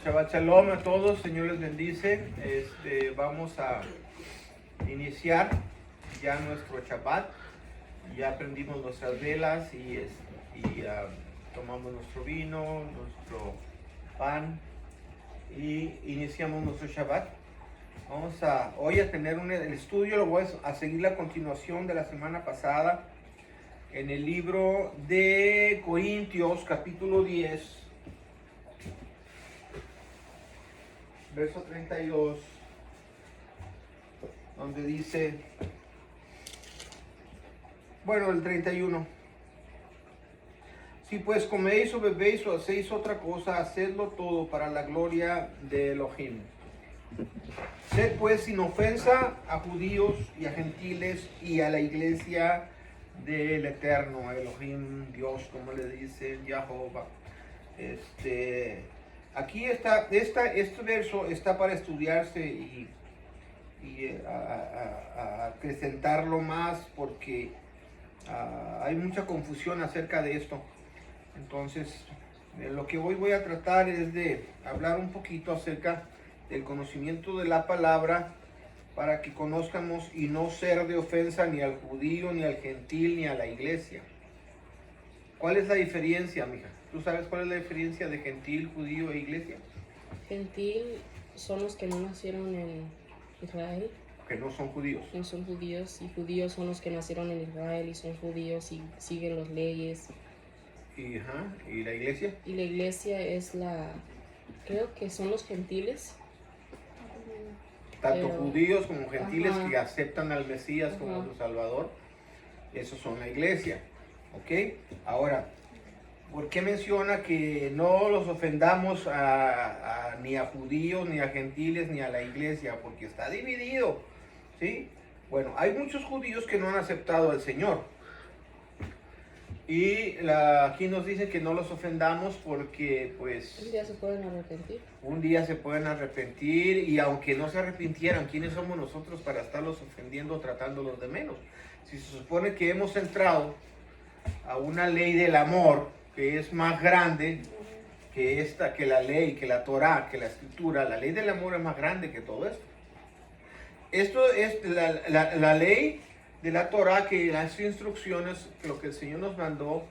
Shabbat Shalom a todos, Señor les bendice. Vamos a iniciar ya nuestro Shabbat. Ya prendimos nuestras velas y tomamos nuestro vino, nuestro pan y iniciamos nuestro Shabbat. Vamos hoy a tener el estudio, lo voy a seguir la continuación de la semana pasada en el libro de Corintios, capítulo 10. Verso 32, donde dice, el 31. Si pues coméis o bebéis o hacéis otra cosa, hacedlo todo para la gloria de Elohim. Sed pues sin ofensa a judíos y a gentiles y a la iglesia del Eterno, a Elohim, Dios, como le dicen, Jehová. Aquí está, este verso está para estudiarse y acrecentarlo más porque hay mucha confusión acerca de esto. Entonces, lo que hoy voy a tratar es de hablar un poquito acerca del conocimiento de la palabra para que conozcamos y no ser de ofensa ni al judío, ni al gentil, ni a la iglesia. ¿Cuál es la diferencia, mija? ¿Tú sabes cuál es la diferencia de gentil, judío e iglesia? Gentil son los que no nacieron en Israel. Que no son judíos. No son judíos, y judíos son los que nacieron en Israel y son judíos y siguen las leyes. ¿Y la iglesia? Y la iglesia es creo que son los gentiles. Tanto judíos como gentiles que aceptan al Mesías como su Salvador. Esos son la iglesia. ¿Ok? Ahora, ¿por qué menciona que no los ofendamos ni a judíos, ni a gentiles, ni a la iglesia? Porque está dividido, ¿sí? Bueno, hay muchos judíos que no han aceptado al Señor. Y aquí nos dice que no los ofendamos porque, pues... Un día se pueden arrepentir. Un día se pueden arrepentir y aunque no se arrepintieran, ¿quiénes somos nosotros para estarlos ofendiendo o tratándolos de menos? Si se supone que hemos entrado a una ley del amor que es más grande que la ley, que la Torah, que la escritura. La ley del amor es más grande que todo esto. Esto es la ley de la Torah, que las instrucciones, lo que el Señor nos mandó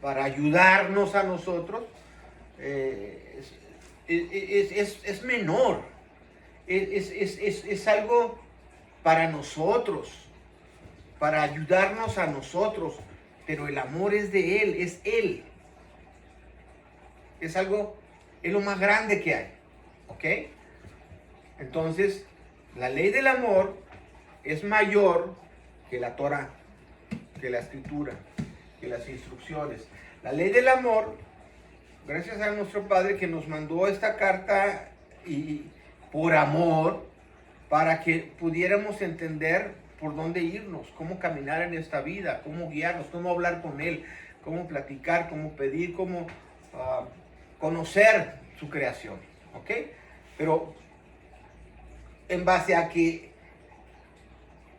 para ayudarnos a nosotros, es menor. Es algo para nosotros, para ayudarnos a nosotros, pero el amor es de Él, es Él. Es lo más grande que hay, ¿ok? Entonces, la ley del amor es mayor que la Torah, que la escritura, que las instrucciones. La ley del amor, gracias a nuestro Padre que nos mandó esta carta y por amor, para que pudiéramos entender por dónde irnos, cómo caminar en esta vida, cómo guiarnos, cómo hablar con Él, cómo platicar, cómo pedir, cómo conocer su creación, ¿ok? Pero en base a que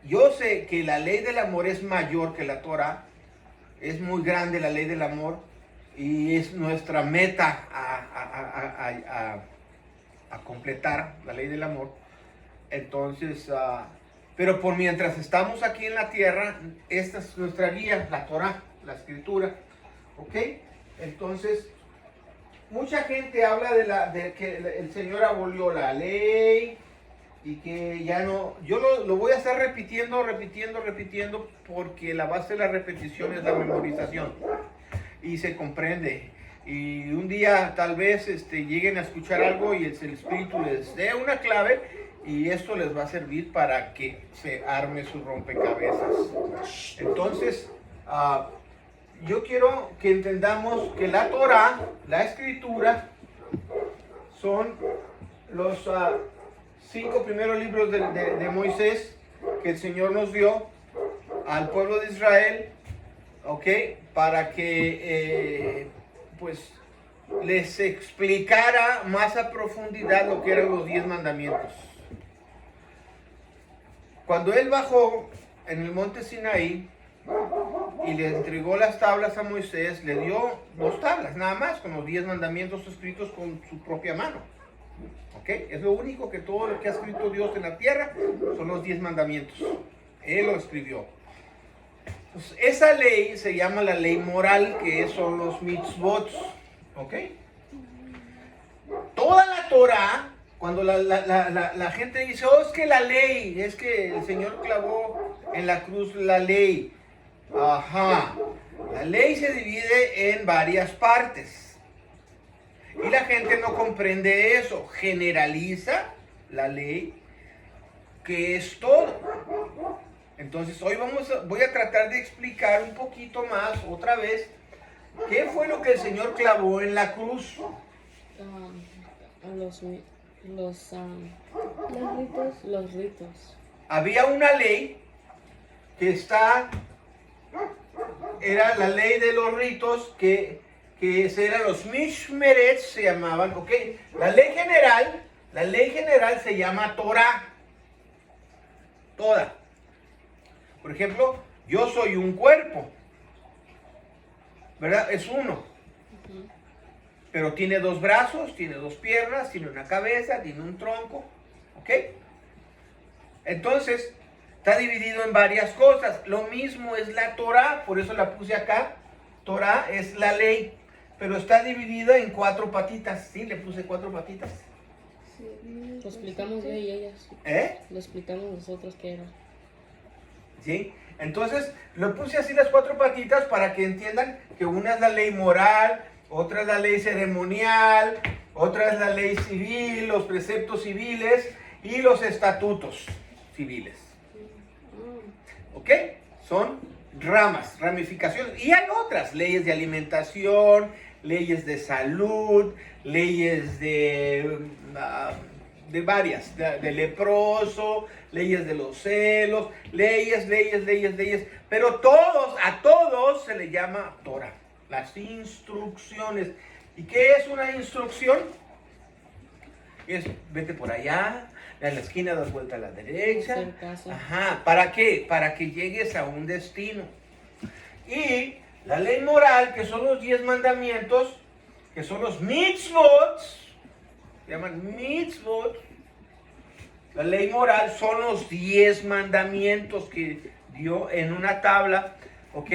yo sé que la ley del amor es mayor que la Torah, es muy grande la ley del amor y es nuestra meta a completar la ley del amor. Entonces, pero por mientras estamos aquí en la tierra, esta es nuestra guía, la Torah, la escritura, ¿ok? Entonces, mucha gente habla de que el Señor abolió la ley y que ya no. Yo lo voy a estar repitiendo, porque la base de la repetición es la memorización y se comprende. Y un día tal vez lleguen a escuchar algo y el Espíritu les dé una clave y esto les va a servir para que se arme su rompecabezas. Entonces, yo quiero que entendamos que la Torah, la escritura, son los 5 primeros libros de Moisés que el Señor nos dio al pueblo de Israel, ¿ok? Para que pues les explicara más a profundidad lo que eran los 10 mandamientos. Cuando Él bajó en el monte Sinaí, y le entregó las tablas a Moisés, le dio 2 tablas nada más, con los 10 mandamientos escritos con su propia mano. ¿Ok? Es lo único que todo lo que ha escrito Dios en la tierra son los 10 mandamientos. Él lo escribió. Pues esa ley se llama la ley moral, que son los mitzvot. ¿Ok? Toda la Torah, cuando la gente dice, oh, es que la ley, es que el Señor clavó en la cruz la ley. Ajá. La ley se divide en varias partes. Y la gente no comprende eso. Generaliza la ley, que es todo. Entonces hoy voy a tratar de explicar un poquito más, otra vez, qué fue lo que el Señor clavó en la cruz. Los ritos. Había una ley que era la ley de los ritos, que eran los mishmeret, se llamaban, ¿ok? La ley general se llama Torah. Toda. Por ejemplo, yo soy un cuerpo, ¿verdad? Es uno. Pero tiene 2 brazos, tiene 2 piernas, tiene una cabeza, tiene un tronco, ¿ok? Entonces, está dividido en varias cosas. Lo mismo es la Torah, por eso la puse acá. Torah es la ley, pero está dividida en 4 patitas. ¿Sí? Le puse 4 patitas. Lo explicamos yo y ellas. Lo explicamos nosotros qué era. ¿Sí? Entonces, lo puse así las 4 patitas para que entiendan que una es la ley moral, otra es la ley ceremonial, otra es la ley civil, los preceptos civiles y los estatutos civiles. ¿Ok? Son ramas, ramificaciones. Y hay otras, leyes de alimentación, leyes de salud, leyes de varias, de leproso, leyes de los celos, leyes. Pero a todos se le llama Torah. Las instrucciones. ¿Y qué es una instrucción? Es, vete por allá, en la esquina das vuelta a la derecha. Ajá, ¿para qué? Para que llegues a un destino. Y la ley moral, que son los 10 mandamientos, que son los mitzvot, se llaman mitzvot. La ley moral son los 10 mandamientos que dio en una tabla, ¿ok?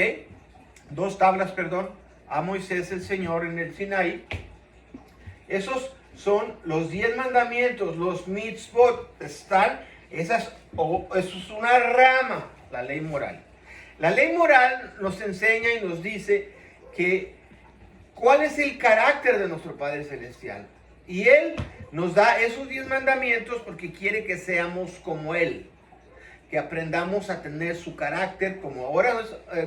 2 tablas, perdón, a Moisés el Señor en el Sinaí. Esos son los 10 mandamientos, los mitzvot. Eso es una rama, la ley moral. La ley moral nos enseña y nos dice que cuál es el carácter de nuestro Padre Celestial. Y Él nos da esos 10 mandamientos porque quiere que seamos como Él, que aprendamos a tener su carácter, como ahora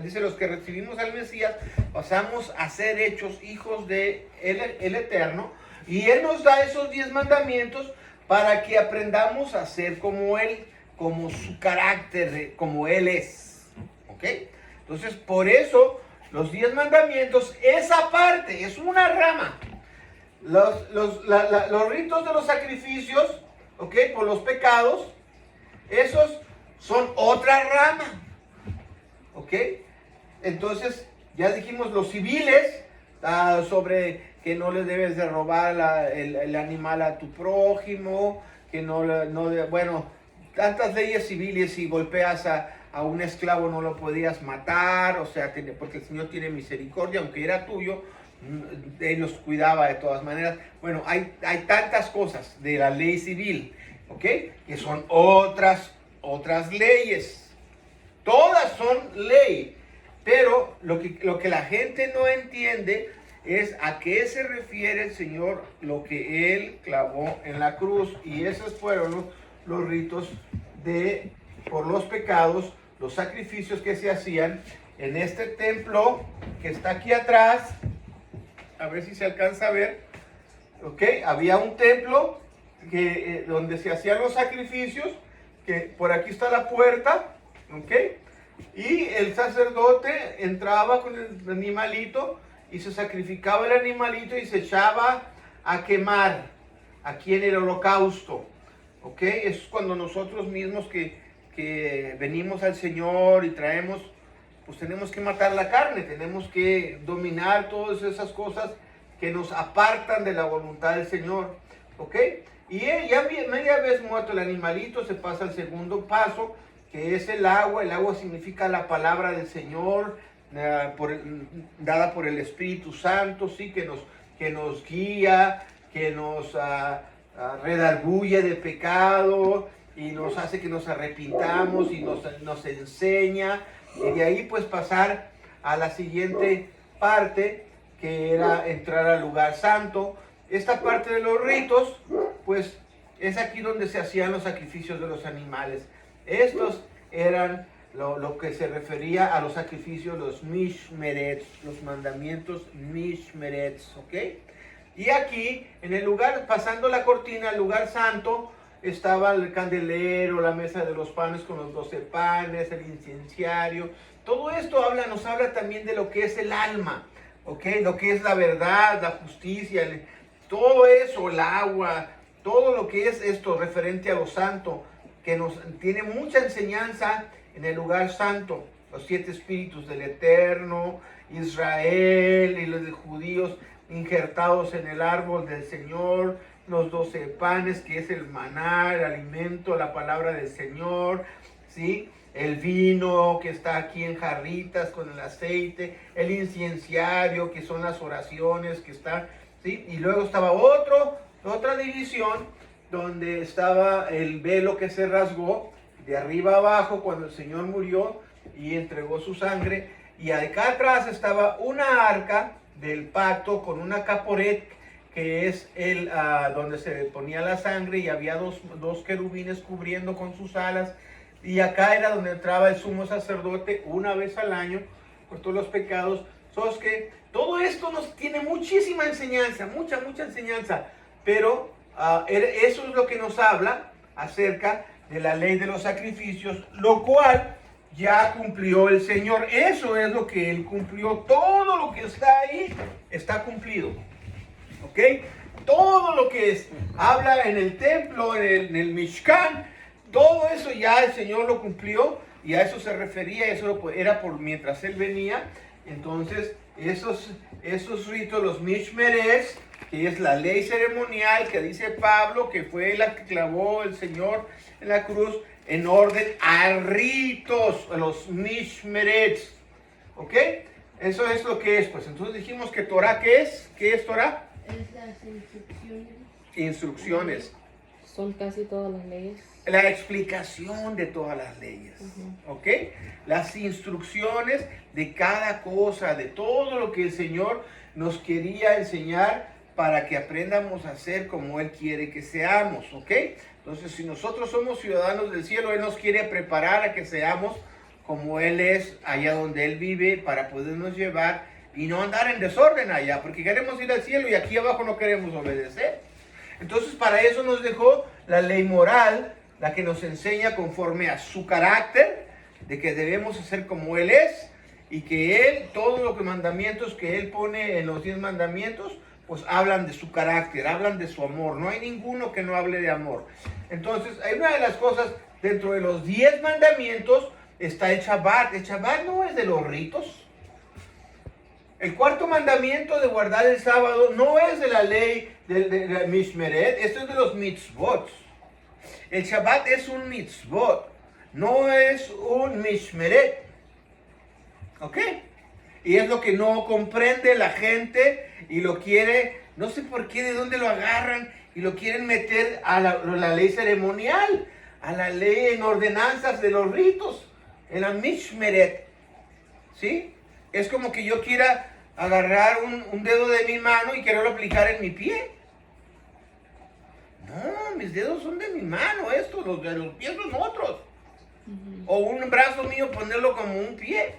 dice, los que recibimos al Mesías, pasamos a ser hechos hijos de el Eterno, y Él nos da esos 10 mandamientos para que aprendamos a ser como Él, como su carácter, como Él es. ¿Ok? Entonces, por eso, los 10 mandamientos, esa parte, es una rama. Los ritos de los sacrificios, ¿ok? Por los pecados, esos son otra rama, ¿ok? Entonces, ya dijimos los civiles, sobre que no le debes de robar el animal a tu prójimo, que bueno, tantas leyes civiles. Si golpeas a un esclavo no lo podías matar, o sea, porque el Señor tiene misericordia, aunque era tuyo, Él los cuidaba de todas maneras. Bueno, hay tantas cosas de la ley civil, ¿ok? Que son otras leyes. Todas son ley. Pero lo que la gente no entiende es a qué se refiere el Señor, lo que Él clavó en la cruz. Y esos fueron los ritos por los pecados, los sacrificios que se hacían en este templo que está aquí atrás. A ver si se alcanza a ver. ¿Ok? Había un templo donde se hacían los sacrificios, que por aquí está la puerta, ¿ok? Y el sacerdote entraba con el animalito y se sacrificaba el animalito y se echaba a quemar aquí en el holocausto, ¿ok? Es cuando nosotros mismos que venimos al Señor y traemos pues tenemos que matar la carne, tenemos que dominar todas esas cosas que nos apartan de la voluntad del Señor, ¿ok? Y ya media vez muerto el animalito, se pasa al segundo paso, que es el agua. El agua significa la palabra del Señor, dada por el Espíritu Santo, ¿sí? Que nos guía, que nos redarguye de pecado y nos hace que nos arrepintamos y nos enseña. Y de ahí pues pasar a la siguiente parte, que era entrar al lugar santo. Esta parte de los ritos, pues es aquí donde se hacían los sacrificios de los animales. Estos eran lo que se refería a los sacrificios, los mishmerets, los mandamientos mishmerets, ¿ok? Y aquí, en el lugar, pasando la cortina, el lugar santo, estaba el candelero, la mesa de los panes con los 12 panes, el inciensario. Todo esto nos habla también de lo que es el alma, ¿ok? Lo que es la verdad, la justicia, todo eso, el agua, todo lo que es esto referente a lo santo, que nos tiene mucha enseñanza en el lugar santo. Los 7 espíritus del Eterno, Israel y los de judíos injertados en el árbol del Señor, los 12 panes, que es el maná, el alimento, la palabra del Señor, ¿sí? El vino que está aquí en jarritas con el aceite, el inciensario, que son las oraciones que están, ¿sí? Y luego estaba otra división donde estaba el velo que se rasgó de arriba abajo cuando el Señor murió y entregó su sangre. Y acá atrás estaba una arca del pacto con una caporet, que es donde se ponía la sangre, y había dos querubines cubriendo con sus alas. Y acá era donde entraba el sumo sacerdote una vez al año por todos los pecados. Todo esto nos tiene muchísima enseñanza, mucha enseñanza, pero eso es lo que nos habla acerca de la ley de los sacrificios, lo cual ya cumplió el Señor. Eso es lo que Él cumplió. Todo lo que está ahí está cumplido, ¿ok? Todo lo que habla en el templo, en el Mishkan, todo eso ya el Señor lo cumplió, y a eso se refería. Eso era por mientras Él venía. Entonces esos ritos, los mishmeres, que es la ley ceremonial que dice Pablo, que fue la que clavó el Señor en la cruz, en orden a ritos, los mishmerets, ¿ok? Eso es lo que es. Pues entonces dijimos que Torah, ¿qué es? ¿Qué es Torah? Es las instrucciones. Instrucciones. Son casi todas las leyes. La explicación de todas las leyes, ¿ok? Las instrucciones de cada cosa, de todo lo que el Señor nos quería enseñar para que aprendamos a ser como Él quiere que seamos, ¿ok? Entonces, si nosotros somos ciudadanos del cielo, Él nos quiere preparar a que seamos como Él es allá donde Él vive, para podernos llevar y no andar en desorden allá, porque queremos ir al cielo y aquí abajo no queremos obedecer. Entonces, para eso nos dejó la ley moral, la que nos enseña conforme a su carácter, de que debemos hacer como Él es, y que Él, todos los mandamientos que Él pone en los 10 mandamientos, pues hablan de su carácter, hablan de su amor. No hay ninguno que no hable de amor. Entonces, hay una de las cosas, dentro de los 10 mandamientos, está el Shabbat. El Shabbat no es de los ritos. El cuarto mandamiento de guardar el sábado no es de la ley de Mishmeret, esto es de los mitzvot. El Shabbat es un mitzvot, no es un Mishmeret. ¿Ok? Y es lo que no comprende la gente y lo quiere, no sé por qué, de dónde lo agarran y lo quieren meter a la ley ceremonial, a la ley en ordenanzas de los ritos, en la Mishmeret. ¿Sí? Es como que yo quiera agarrar un dedo de mi mano y quererlo aplicar en mi pie. No, mis dedos son de mi mano, los de los pies son otros. O un brazo mío ponerlo como un pie.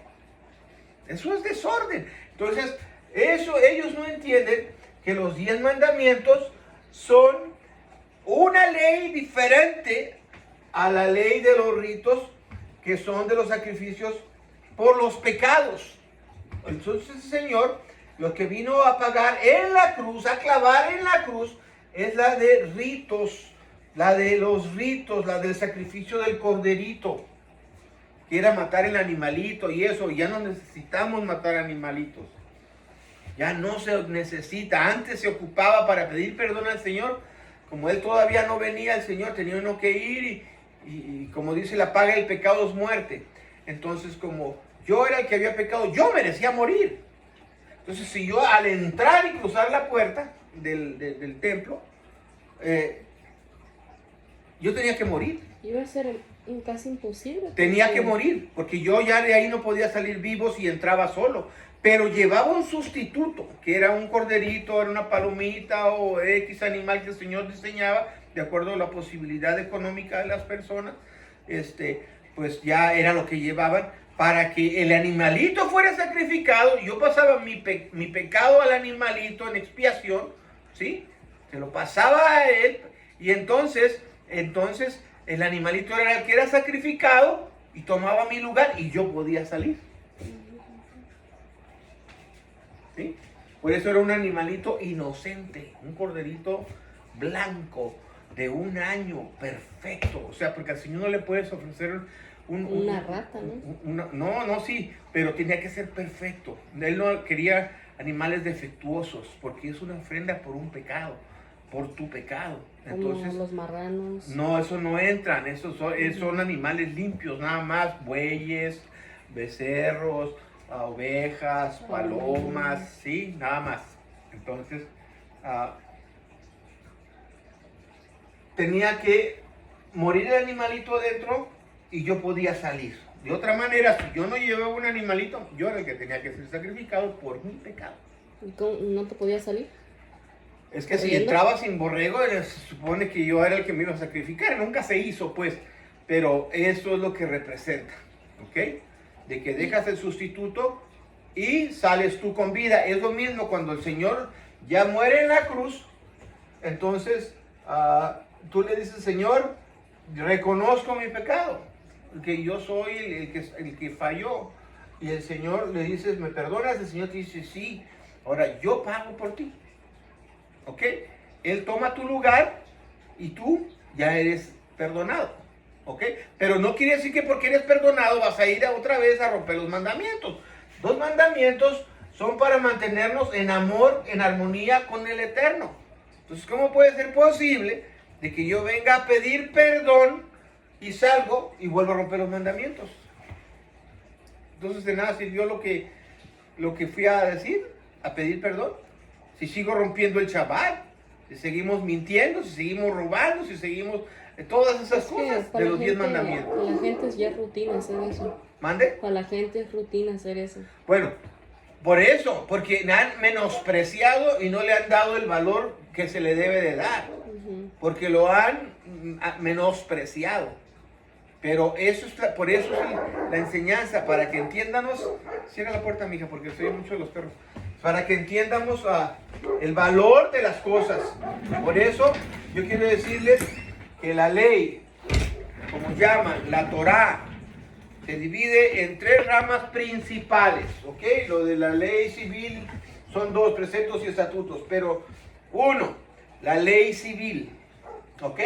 Eso es desorden. Entonces, ellos no entienden que los 10 mandamientos son una ley diferente a la ley de los ritos, que son de los sacrificios por los pecados. Entonces el Señor, lo que vino a pagar en la cruz, a clavar en la cruz, es la de ritos, la de los ritos, la del sacrificio del corderito. que era matar el animalito y eso. Ya no necesitamos matar animalitos. Ya no se necesita. Antes se ocupaba para pedir perdón al Señor. Como él todavía no venía, el Señor tenía uno que ir y como dice, la paga del pecado es muerte. Entonces, como yo era el que había pecado, yo merecía morir. Entonces, si yo al entrar y cruzar la puerta del templo, yo tenía que morir. Iba a ser casi imposible. Tenía que morir, porque yo ya de ahí no podía salir vivo si entraba solo. Pero llevaba un sustituto, que era un corderito, era una palomita o X animal que el Señor diseñaba, de acuerdo a la posibilidad económica de las personas. Pues ya era lo que llevaban para que el animalito fuera sacrificado. Yo pasaba mi pecado al animalito en expiación, ¿sí? Se lo pasaba a él y entonces el animalito era el que era sacrificado y tomaba mi lugar y yo podía salir. ¿Sí? Por eso era un animalito inocente, un corderito blanco de 1 año, perfecto. O sea, porque al Señor no le puedes ofrecer una rata, ¿no? No, sí, pero tenía que ser perfecto. Él no quería animales defectuosos, porque es una ofrenda por un pecado, por tu pecado. Entonces, como los marranos. No, eso no entran, esos son animales limpios, nada más, bueyes, becerros, ovejas, palomas, sí, nada más. Entonces, tenía que morir el animalito dentro y yo podía salir. De otra manera, si yo no llevaba un animalito, yo era el que tenía que ser sacrificado por mi pecado. ¿No te podías salir? Es que si entraba sin borrego, se supone que yo era el que me iba a sacrificar. Nunca se hizo, pues. Pero eso es lo que representa, ¿ok? De que dejas el sustituto y sales tú con vida. Es lo mismo cuando el Señor ya muere en la cruz. Entonces, tú le dices, Señor, reconozco mi pecado, que yo soy el que falló. Y el Señor le dices, ¿me perdonas? El Señor te dice, sí. Ahora, yo pago por ti. ¿Ok? Él toma tu lugar y tú ya eres perdonado. ¿Ok? Pero no quiere decir que porque eres perdonado vas a ir otra vez a romper los mandamientos. 2 mandamientos son para mantenernos en amor, en armonía con el Eterno. Entonces, ¿cómo puede ser posible de que yo venga a pedir perdón y salgo y vuelvo a romper los mandamientos? Entonces, de nada sirvió lo que fui a decir, a pedir perdón. Si sigo rompiendo el Shabbat, si seguimos mintiendo, si seguimos robando, si seguimos todas esas cosas de los 10 mandamientos. Para la gente es ya rutina hacer eso. ¿Mande? Para la gente es rutina hacer eso. Bueno, por eso, porque me han menospreciado y no le han dado el valor que se le debe de dar. Porque lo han menospreciado. Pero eso por eso es la enseñanza, para que entiendamos. Cierra la puerta, mija, porque estoy mucho de los perros. Para que entiendamos el valor de las cosas. Por eso yo quiero decirles que la ley, como llaman, la Torá, se divide en 3 ramas principales, ¿ok? Lo de la ley civil son 2, preceptos y estatutos, pero 1, la ley civil, ¿ok?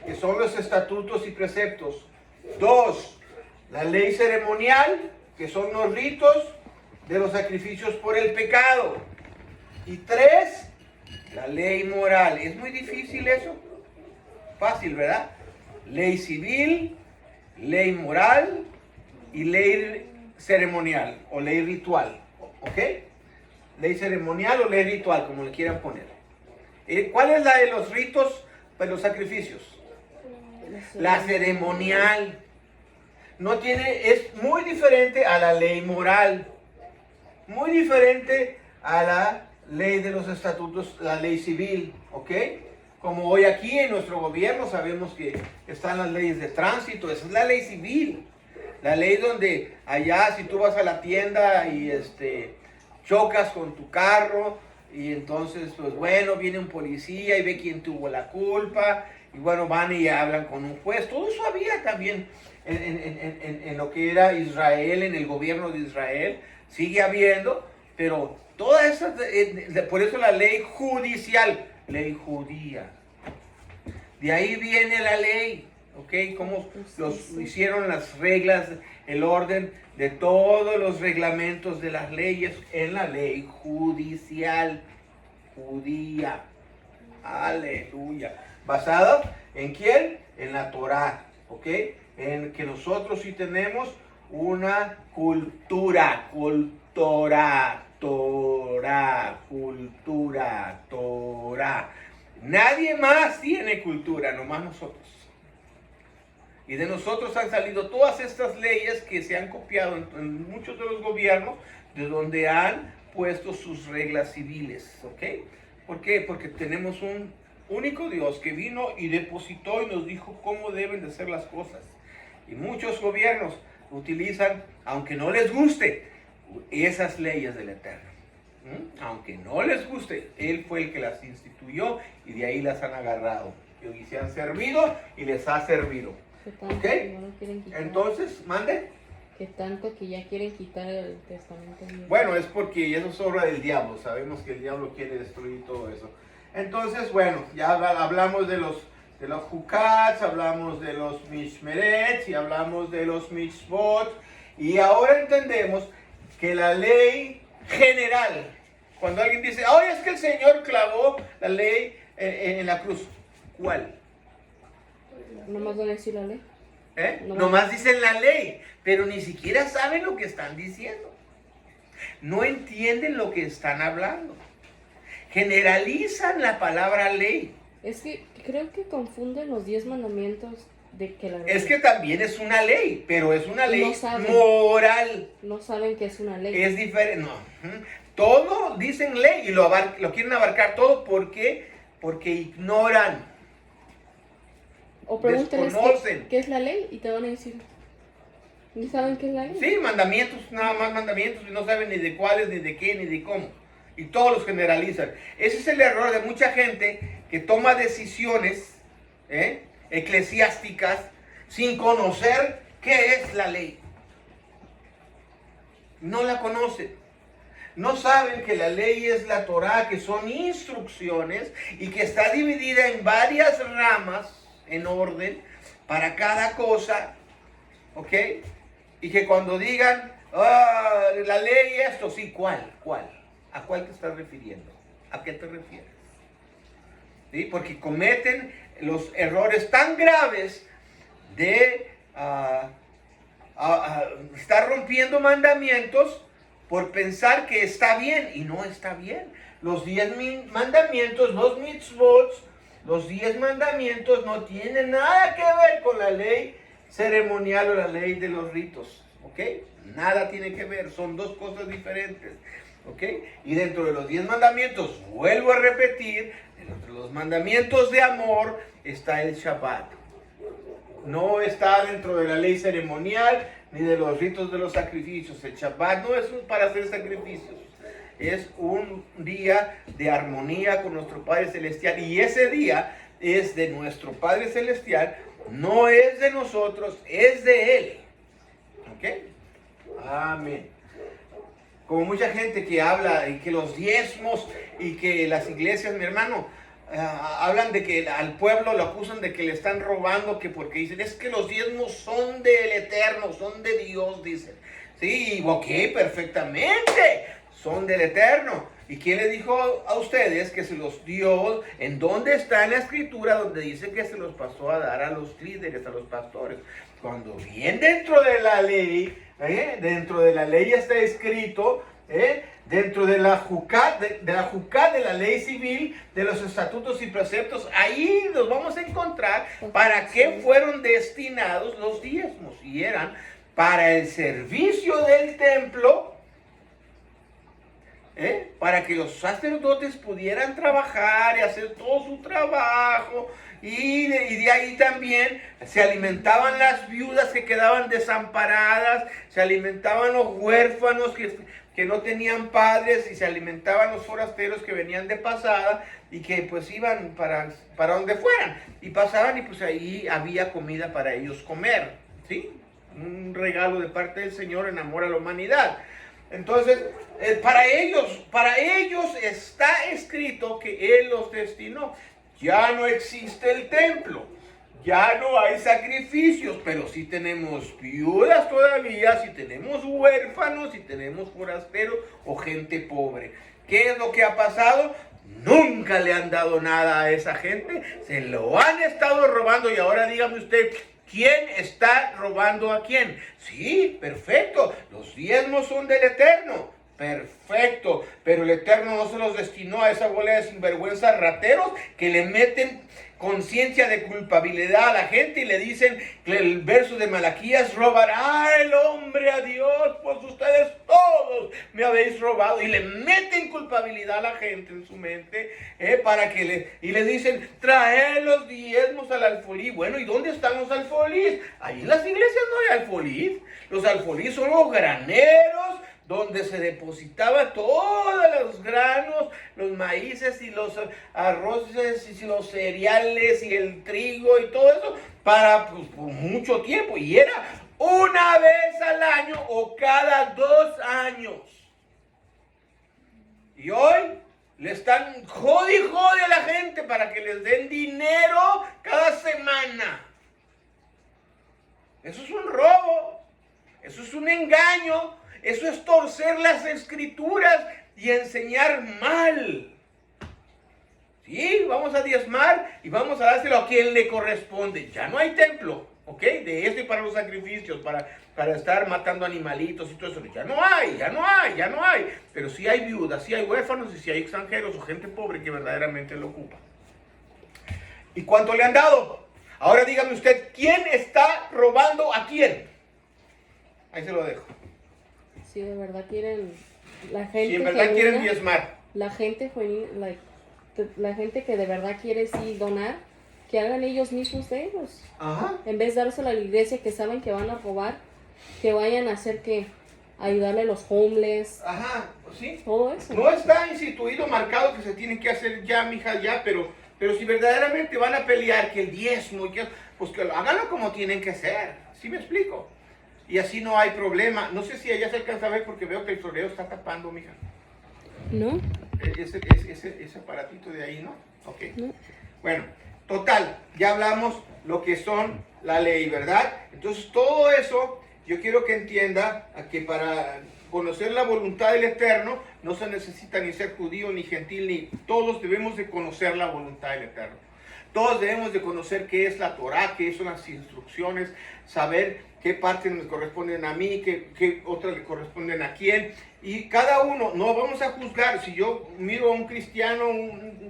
Que son los estatutos y preceptos. 2, la ley ceremonial, que son los ritos de los sacrificios por el pecado. Y 3, la ley moral. ¿Es muy difícil eso? Fácil, ¿verdad? Ley civil, ley moral y ley ceremonial o ley ritual. ¿Ok? Ley ceremonial o ley ritual, como le quieran poner. ¿Cuál es la de los ritos para los sacrificios? La ceremonial. Es muy diferente a la ley moral. Muy diferente a la ley de los estatutos, la ley civil, ¿ok? Como hoy aquí en nuestro gobierno sabemos que están las leyes de tránsito, esa es la ley civil. La ley donde allá si tú vas a la tienda y chocas con tu carro y entonces pues bueno, viene un policía y ve quién tuvo la culpa y bueno, van y hablan con un juez. Todo eso había también en lo que era Israel, en el gobierno de Israel. Sigue habiendo, pero toda esa, por eso la ley judicial, ley judía. De ahí viene la ley, ¿ok? Cómo los hicieron las reglas, el orden de todos los reglamentos de las leyes en la ley judicial, judía. Aleluya. ¿Basado en quién? En la Torá, ¿ok? En que nosotros sí tenemos una cultura, Torá. Nadie más tiene cultura, nomás nosotros. Y de nosotros han salido todas estas leyes que se han copiado en muchos de los gobiernos, de donde han puesto sus reglas civiles, ¿ok? ¿Por qué? Porque tenemos un único Dios que vino y depositó y nos dijo cómo deben de ser las cosas. Y muchos gobiernos utilizan, aunque no les guste, esas leyes del Eterno. Aunque no les guste, Él fue el que las instituyó y de ahí las han agarrado. Y se han servido y les ha servido. ¿Ok? ¿Ok? No lo quieren quitar. Entonces, mande. Que tanto que ya quieren quitar el testamento viejo. Bueno, es porque eso es obra del diablo. Sabemos que el diablo quiere destruir todo eso. Entonces, bueno, ya hablamos de los Jukats, hablamos de los Mishmerets y hablamos de los Mishbot. Y ahora entendemos que la ley general, cuando alguien dice, oye, es que el Señor clavó la ley en la cruz. ¿Cuál? ¿Nomás van a decir la ley? Nomás dicen la ley, pero ni siquiera saben lo que están diciendo. No entienden lo que están hablando. Generalizan la palabra ley. Es que creo que confunden los 10 mandamientos de que la ley. Es que también es una ley, pero es una ley No saben. moral. No saben que es una ley. Es diferente. No. Todo dicen ley y lo quieren abarcar todo. ¿Por qué? Porque ignoran. O pregúntenles desconocen. qué es la ley y te van a decir. Ni saben qué es la ley. Sí, mandamientos, nada más mandamientos, y no saben ni de cuáles, ni de qué, ni de cómo. Y todos los generalizan. Ese es el error de mucha gente que toma decisiones eclesiásticas sin conocer qué es la ley. No la conocen. No saben que la ley es la Torá, que son instrucciones y que está dividida en varias ramas en orden para cada cosa, ¿ok? Y que cuando digan, la ley esto, sí, ¿cuál? ¿A cuál te estás refiriendo? ¿A qué te refieres? ¿Sí? Porque cometen los errores tan graves de estar rompiendo mandamientos por pensar que está bien y no está bien. Los 10 mandamientos, los mitzvot, los 10 mandamientos no tienen nada que ver con la ley ceremonial o la ley de los ritos, ¿ok? Nada tiene que ver, son dos cosas diferentes, ¿ok? Y dentro de los 10 mandamientos, vuelvo a repetir, dentro de los mandamientos de amor está el Shabbat. No está dentro de la ley ceremonial ni de los ritos de los sacrificios. El Shabbat no es para hacer sacrificios. Es un día de armonía con nuestro Padre Celestial. Y ese día es de nuestro Padre Celestial. No es de nosotros, es de Él. ¿Ok? Amén. Como mucha gente que habla y que los diezmos y que las iglesias, mi hermano, hablan de que al pueblo lo acusan de que le están robando, que porque dicen, es que los diezmos son del Eterno, son de Dios, dicen. Sí, ok, perfectamente, son del Eterno. ¿Y quién le dijo a ustedes que se los dio? ¿En dónde está en la escritura donde dice que se los pasó a dar a los líderes, a los pastores? Cuando bien dentro de la ley, está escrito, dentro de la Jucat, de la ley civil, de los estatutos y preceptos, ahí los vamos a encontrar para qué fueron destinados los diezmos. Y eran para el servicio del templo, para que los sacerdotes pudieran trabajar y hacer todo su trabajo. Y de ahí también se alimentaban las viudas que quedaban desamparadas, se alimentaban los huérfanos que no tenían padres, y se alimentaban los forasteros que venían de pasada y que pues iban para donde fueran y pasaban, y pues ahí había comida para ellos comer, ¿sí? Un regalo de parte del Señor en amor a la humanidad. Entonces, para ellos está escrito que Él los destinó. Ya no existe el templo, ya no hay sacrificios, pero sí tenemos viudas todavía, sí tenemos huérfanos, sí tenemos forasteros o gente pobre. ¿Qué es lo que ha pasado? Nunca le han dado nada a esa gente, se lo han estado robando y ahora dígame usted, ¿quién está robando a quién? Sí, perfecto, los diezmos son del Eterno, perfecto, pero el Eterno no se los destinó a esa bola de sinvergüenzas rateros que le meten conciencia de culpabilidad a la gente y le dicen que el verso de Malaquías, robará el hombre a Dios, pues ustedes todos me habéis robado, y le meten culpabilidad a la gente en su mente para que y le dicen, trae los diezmos al alfolí. Bueno, ¿y dónde están los alfolís? Ahí en las iglesias no hay alfolís. Los alfolís son los graneros donde se depositaba todos los granos, los maíces y los arroces y los cereales y el trigo y todo eso para pues, por mucho tiempo. Y era una vez al año o cada 2 años. Y hoy le están jode a la gente para que les den dinero cada semana. Eso es un robo. Eso es un engaño. Eso es torcer las escrituras y enseñar mal. Sí, vamos a diezmar y vamos a dárselo a quien le corresponde. Ya no hay templo, ¿ok? De esto y para los sacrificios, para estar matando animalitos y todo eso. Ya no hay. Pero sí hay viudas, sí hay huérfanos y sí hay extranjeros o gente pobre que verdaderamente lo ocupa. ¿Y cuánto le han dado? Ahora dígame usted, ¿quién está robando a quién? Ahí se lo dejo. Si de verdad quieren, la gente Si en verdad genuina, quieren diezmar. la gente la gente que de verdad quiere sí donar, que hagan ellos mismos de ellos. Ajá. En vez de dárselo a la iglesia que saben que van a robar, que vayan a hacer que ayudarle a los homeless, Ajá, sí. todo eso. No está instituido, marcado que se tiene que hacer ya, mija, ya, pero si verdaderamente van a pelear que el diezmo, pues que háganlo como tienen que ser. ¿Sí me explico? Y así no hay problema. No sé si allá se alcanza a ver porque veo que el floreo está tapando, mija. ¿No? Ese aparatito de ahí, ¿no? Ok. No. Bueno, total, ya hablamos lo que son la ley, ¿verdad? Entonces todo eso, yo quiero que entienda que para conocer la voluntad del Eterno, no se necesita ni ser judío, ni gentil, ni todos debemos de conocer la voluntad del Eterno. Todos debemos de conocer qué es la Torah, qué son las instrucciones, saber qué partes me corresponden a mí, qué otras le corresponden a quién. Y cada uno, no vamos a juzgar. Si yo miro a un cristiano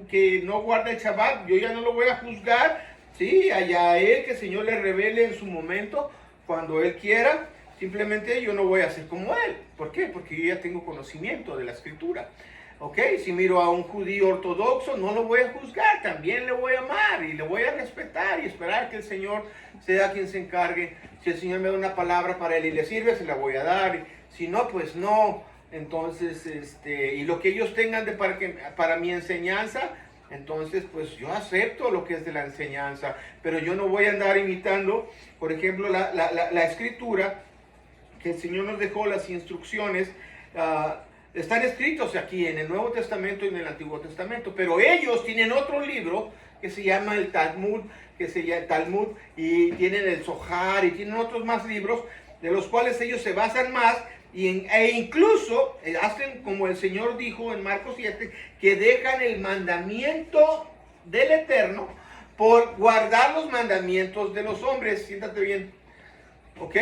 que no guarda el Shabbat, yo ya no lo voy a juzgar. Sí, allá él, que el Señor le revele en su momento, cuando Él quiera. Simplemente yo no voy a ser como Él. ¿Por qué? Porque yo ya tengo conocimiento de la Escritura. ¿Ok? Si miro a un judío ortodoxo, no lo voy a juzgar, también le voy a amar y le voy a respetar y esperar que el Señor sea quien se encargue. Si el Señor me da una palabra para él y le sirve, se la voy a dar. Si no, pues no. Entonces, y lo que ellos tengan para mi enseñanza, entonces, pues yo acepto lo que es de la enseñanza, pero yo no voy a andar imitando, por ejemplo, la escritura, que el Señor nos dejó, las instrucciones, están escritos aquí en el Nuevo Testamento y en el Antiguo Testamento, pero ellos tienen otro libro que se llama el Talmud, y tienen el Zohar y tienen otros más libros de los cuales ellos se basan más e incluso hacen como el Señor dijo en Marcos 7, que dejan el mandamiento del Eterno por guardar los mandamientos de los hombres. Siéntate bien, ¿ok?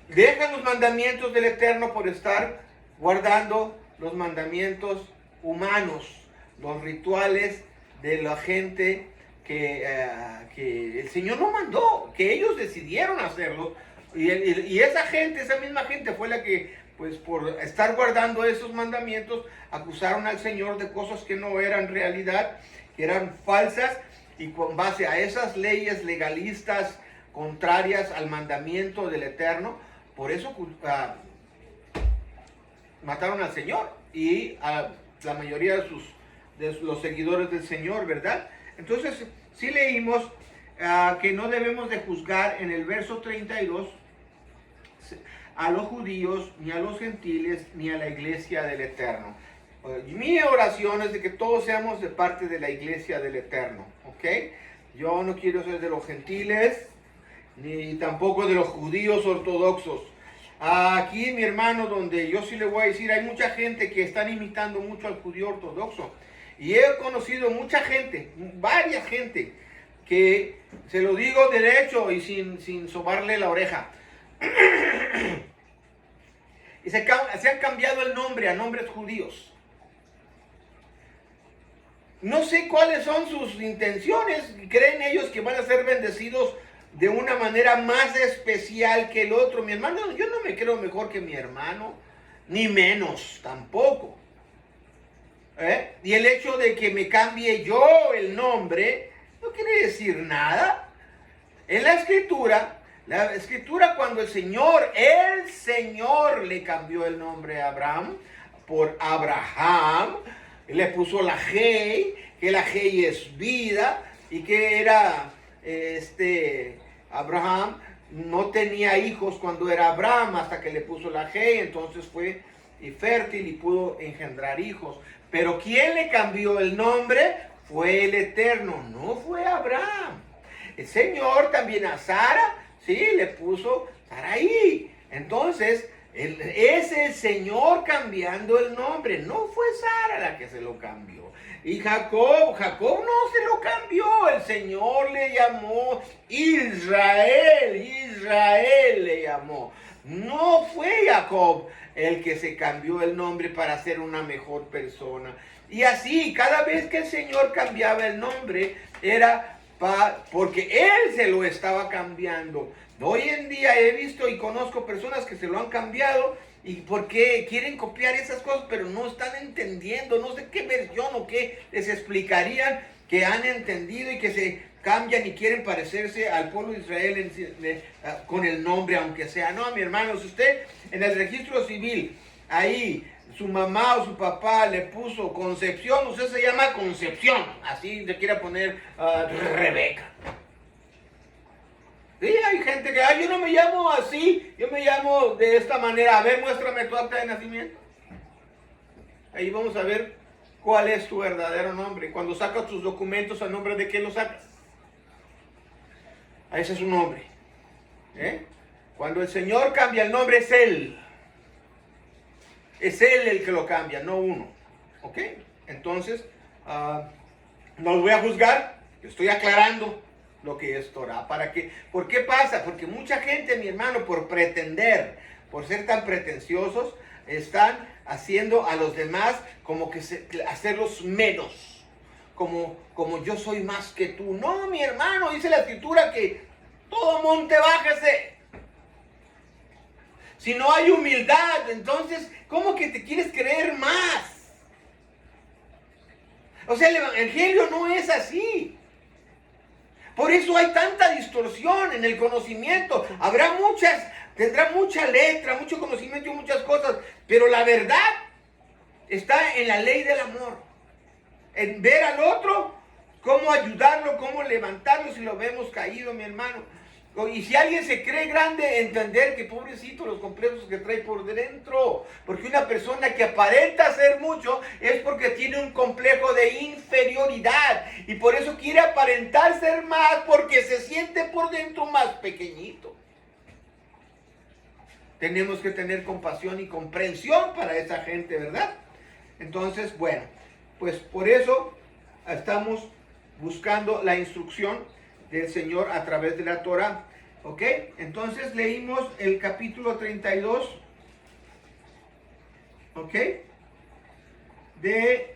Dejan los mandamientos del Eterno por estar guardando los mandamientos humanos, los rituales de la gente que el Señor no mandó, que ellos decidieron hacerlo. Y esa gente, esa misma gente fue la que, pues por estar guardando esos mandamientos, acusaron al Señor de cosas que no eran realidad, que eran falsas, y con base a esas leyes legalistas contrarias al mandamiento del Eterno, por eso mataron al Señor y a la mayoría de los seguidores del Señor, ¿verdad? Entonces, sí leímos que no debemos de juzgar en el verso 32 a los judíos, ni a los gentiles, ni a la iglesia del Eterno. Mi oración es de que todos seamos de parte de la iglesia del Eterno, ¿ok? Yo no quiero ser de los gentiles, ni tampoco de los judíos ortodoxos. Aquí, mi hermano, donde yo sí le voy a decir, hay mucha gente que están imitando mucho al judío ortodoxo. Y he conocido mucha gente, varias gente, que se lo digo derecho y sin sobarle la oreja. Y se han cambiado el nombre a nombres judíos. No sé cuáles son sus intenciones. Creen ellos que van a ser bendecidos de una manera más especial que el otro. Mi hermano, yo no me creo mejor que mi hermano, ni menos tampoco. Y el hecho de que me cambie yo el nombre no quiere decir nada. En la escritura cuando el Señor le cambió el nombre a Abraham por Abraham, le puso la Hei, que la Hei es vida, y que era Abraham no tenía hijos cuando era Abraham, hasta que le puso la Hei, entonces fue fértil y pudo engendrar hijos. Pero ¿quién le cambió el nombre? Fue el Eterno, no fue Abraham. El Señor también a Sara, sí, le puso Sarai. Entonces, es el Señor cambiando el nombre, no fue Sara la que se lo cambió. Y Jacob no se lo cambió, el Señor le llamó Israel le llamó. No fue Jacob el que se cambió el nombre para ser una mejor persona. Y así, cada vez que el Señor cambiaba el nombre, era porque Él se lo estaba cambiando. Hoy en día he visto y conozco personas que se lo han cambiado y porque quieren copiar esas cosas, pero no están entendiendo. No sé qué versión o qué les explicarían que han entendido y que se cambian y quieren parecerse al pueblo de Israel con el nombre, aunque sea. No, mi hermano, si usted en el registro civil, ahí su mamá o su papá le puso Concepción, usted se llama Concepción, así le quiere poner Rebeca. Sí, hay gente que, yo no me llamo así, yo me llamo de esta manera. A ver, muéstrame tu acta de nacimiento. Ahí vamos a ver cuál es tu verdadero nombre. Cuando sacas tus documentos, ¿a nombre de qué lo sacas? Ese es su nombre. Cuando el Señor cambia el nombre, es Él. Es Él el que lo cambia, no uno. ¿Ok? Entonces, no los voy a juzgar, estoy aclarando lo que es Torah. ¿Por qué pasa? Porque mucha gente, mi hermano, por pretender, por ser tan pretenciosos, están haciendo a los demás como que hacerlos menos. Como yo soy más que tú. No, mi hermano, dice la escritura que todo monte bájese. Si no hay humildad, entonces, ¿cómo que te quieres creer más? O sea, el evangelio no es así. Por eso hay tanta distorsión en el conocimiento. Tendrá mucha letra, mucho conocimiento y muchas cosas, pero la verdad está en la ley del amor. En ver al otro, cómo ayudarlo, cómo levantarlo si lo vemos caído, mi hermano. Y si alguien se cree grande, entender que pobrecito los complejos que trae por dentro. Porque una persona que aparenta ser mucho es porque tiene un complejo de inferioridad. Y por eso quiere aparentar ser más porque se siente por dentro más pequeñito. Tenemos que tener compasión y comprensión para esa gente, ¿verdad? Entonces, bueno, pues por eso estamos buscando la instrucción del Señor a través de la Torah. ¿Ok? Entonces leímos el capítulo 32. ¿Ok? De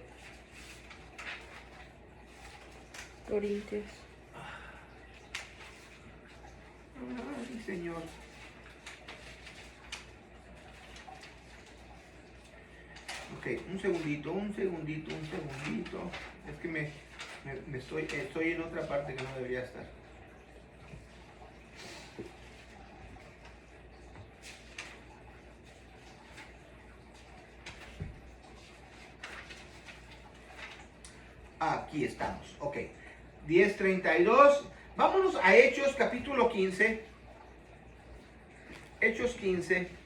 Corintios. Ay, Señor. Ok, un segundito. Es que estoy en otra parte que no debería estar. Aquí estamos, ok. 10:32. Vámonos a Hechos capítulo 15. Hechos 15.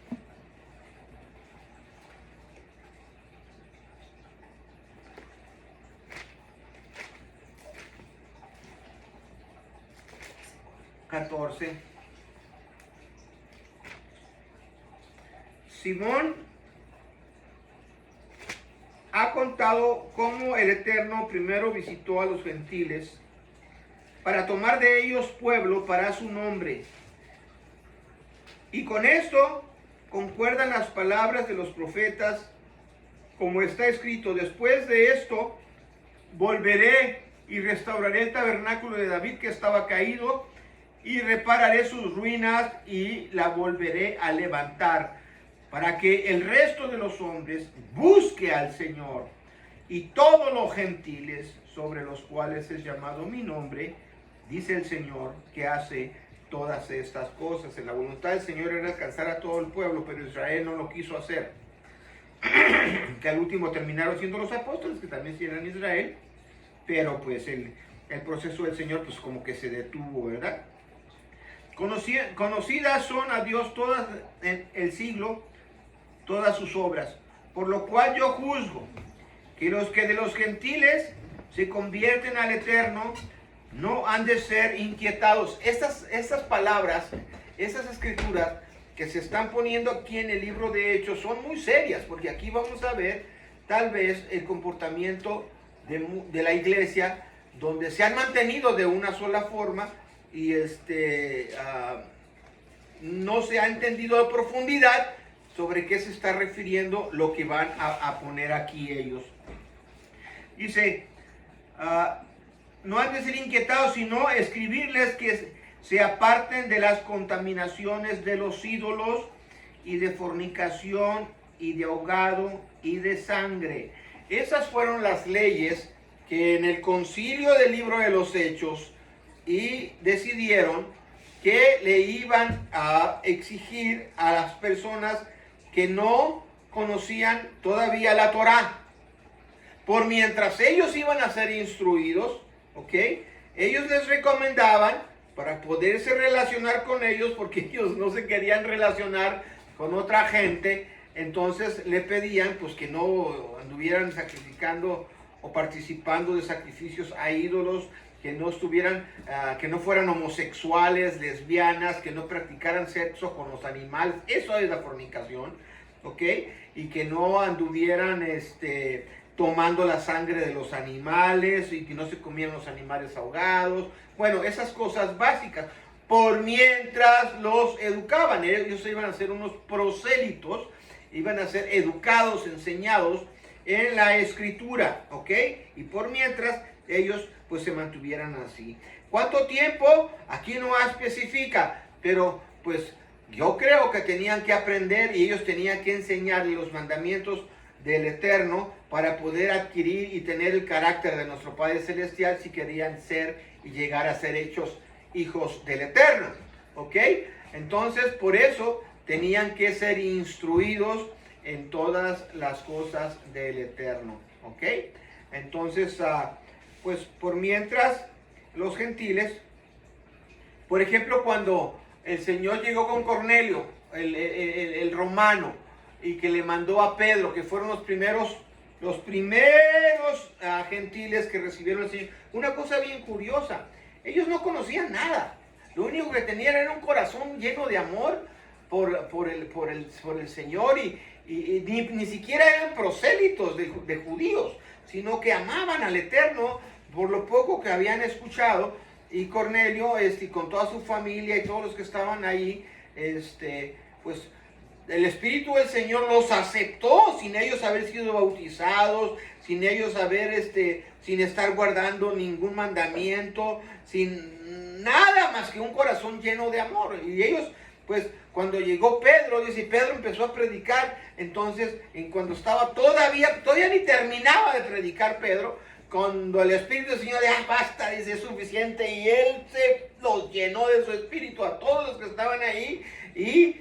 14. Simón ha contado cómo el Eterno primero visitó a los gentiles para tomar de ellos pueblo para su nombre. Y con esto concuerdan las palabras de los profetas, como está escrito: después de esto volveré y restauraré el tabernáculo de David que estaba caído, y repararé sus ruinas y la volveré a levantar, para que el resto de los hombres busque al Señor, y todos los gentiles sobre los cuales es llamado mi nombre, dice el Señor, que hace todas estas cosas. En la voluntad del Señor era alcanzar a todo el pueblo, pero Israel no lo quiso hacer. Que al último terminaron siendo los apóstoles, que también sí eran Israel, pero pues el proceso del Señor pues como que se detuvo, ¿verdad? Conocidas son a Dios todas en el siglo, todas sus obras, por lo cual yo juzgo que los que de los gentiles se convierten al Eterno no han de ser inquietados. Estas palabras, esas escrituras que se están poniendo aquí en el libro de Hechos son muy serias, porque aquí vamos a ver tal vez el comportamiento de la iglesia, donde se han mantenido de una sola forma y no se ha entendido a profundidad sobre qué se está refiriendo lo que van a poner aquí ellos. Dice, no han de ser inquietados, sino escribirles que se aparten de las contaminaciones de los ídolos y de fornicación y de ahogado y de sangre. Esas fueron las leyes que en el concilio del libro de los Hechos y decidieron que le iban a exigir a las personas que no conocían todavía la Torá. Por mientras ellos iban a ser instruidos, ¿ok? Ellos les recomendaban para poderse relacionar con ellos, porque ellos no se querían relacionar con otra gente, entonces le pedían pues que no anduvieran sacrificando o participando de sacrificios a ídolos, que no estuvieran, que no fueran homosexuales, lesbianas, que no practicaran sexo con los animales. Eso es la fornicación, ¿ok? Y que no anduvieran tomando la sangre de los animales y que no se comieran los animales ahogados. Bueno, esas cosas básicas. Por mientras los educaban, ellos iban a ser unos prosélitos, iban a ser educados, enseñados en la escritura, ¿ok? Y por mientras ellos pues se mantuvieran así. ¿Cuánto tiempo? Aquí no especifica, pero pues yo creo que tenían que aprender y ellos tenían que enseñarle los mandamientos del Eterno para poder adquirir y tener el carácter de nuestro Padre Celestial si querían ser y llegar a ser hechos hijos del Eterno, ¿ok? Entonces por eso tenían que ser instruidos en todas las cosas del Eterno, ¿ok? Entonces, pues por mientras los gentiles, por ejemplo, cuando el Señor llegó con Cornelio, el romano, y que le mandó a Pedro, que fueron los primeros gentiles que recibieron al Señor. Una cosa bien curiosa, ellos no conocían nada, lo único que tenían era un corazón lleno de amor por el Señor, y ni siquiera eran prosélitos de judíos, sino que amaban al Eterno por lo poco que habían escuchado. Y Cornelio, con toda su familia y todos los que estaban ahí, pues el Espíritu del Señor los aceptó sin ellos haber sido bautizados, sin ellos sin estar guardando ningún mandamiento, sin nada más que un corazón lleno de amor. Y ellos, pues, cuando llegó Pedro, dice, Pedro empezó a predicar. Entonces, cuando estaba todavía ni terminaba de predicar Pedro, cuando el Espíritu del Señor dijo, basta, dice, es suficiente, y él se los llenó de su Espíritu a todos los que estaban ahí, y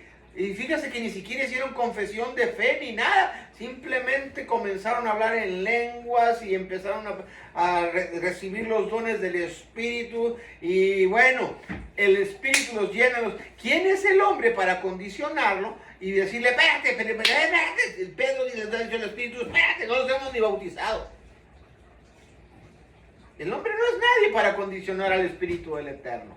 fíjese que ni siquiera hicieron confesión de fe ni nada, simplemente comenzaron a hablar en lenguas y empezaron a recibir los dones del Espíritu. Y bueno, el Espíritu los llena. ¿Quién es el hombre para condicionarlo y decirle, espérate? Pedro dice al Espíritu, espérate, no nos hemos ni bautizado. El hombre no es nadie para condicionar al Espíritu del Eterno.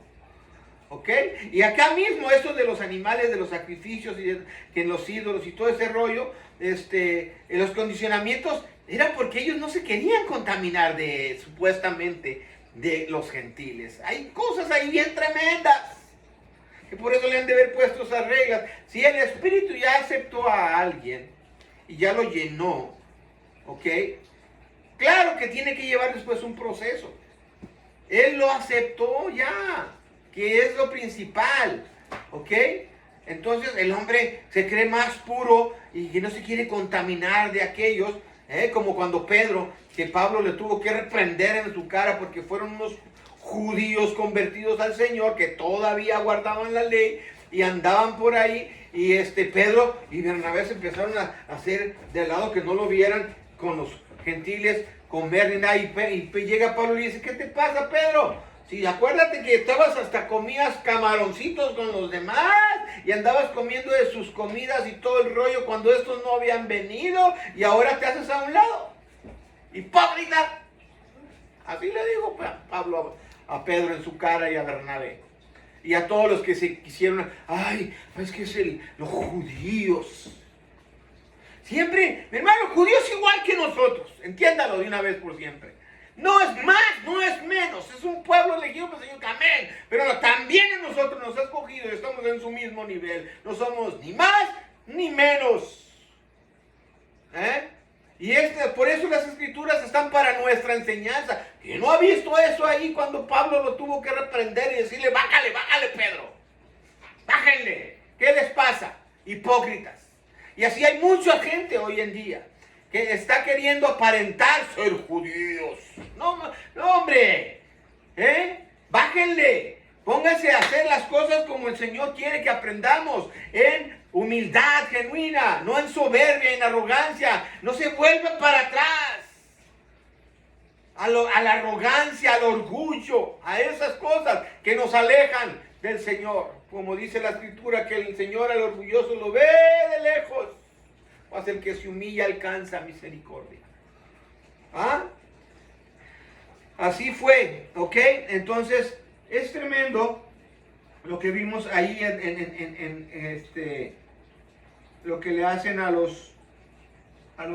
¿ok? Y acá mismo eso de los animales, de los sacrificios y que los ídolos y todo ese rollo, los condicionamientos eran porque ellos no se querían contaminar supuestamente de los gentiles. Hay cosas ahí bien tremendas que por eso le han de haber puesto esas reglas. Si el Espíritu ya aceptó a alguien y ya lo llenó, ¿ok? Claro que tiene que llevar después un proceso. Él lo aceptó ya, que es lo principal, ¿ok? Entonces el hombre se cree más puro y que no se quiere contaminar de aquellos, como cuando que Pablo le tuvo que reprender en su cara porque fueron unos judíos convertidos al Señor que todavía guardaban la ley y andaban por ahí, y Pedro y Bernabé se empezaron a hacer de lado que no lo vieran con los gentiles comer ni nada, y llega Pablo y dice: ¿qué te pasa, Pedro? Si acuérdate que estabas hasta comías camaroncitos con los demás y andabas comiendo de sus comidas y todo el rollo cuando estos no habían venido, y ahora te haces a un lado. ¡Hipócrita! Así le dijo Pablo a Pedro en su cara y a Bernabé. Y a todos los que se quisieron, ay, es que los judíos. Siempre, mi hermano, judíos igual que nosotros. Entiéndalo de una vez por siempre. No es más, no es menos. Es un pueblo elegido por el Señor, amén. Pero también en nosotros nos ha escogido y estamos en su mismo nivel. No somos ni más ni menos. Y por eso las escrituras están para nuestra enseñanza. Que no ha visto eso ahí cuando Pablo lo tuvo que reprender y decirle: bájale, Pedro. Bájenle. ¿Qué les pasa? Hipócritas. Y así hay mucha gente hoy en día que está queriendo aparentar ser judíos. No, hombre. Bájenle. Pónganse a hacer las cosas como el Señor quiere que aprendamos. En humildad genuina, no en soberbia, en arrogancia. No se vuelvan para atrás a la arrogancia, al orgullo, a esas cosas que nos alejan del Señor. Como dice la Escritura, que el Señor al orgulloso lo ve de lejos, mas el que se humilla alcanza misericordia. Así fue, ¿ok? Entonces es tremendo lo que vimos ahí en lo que le hacen a los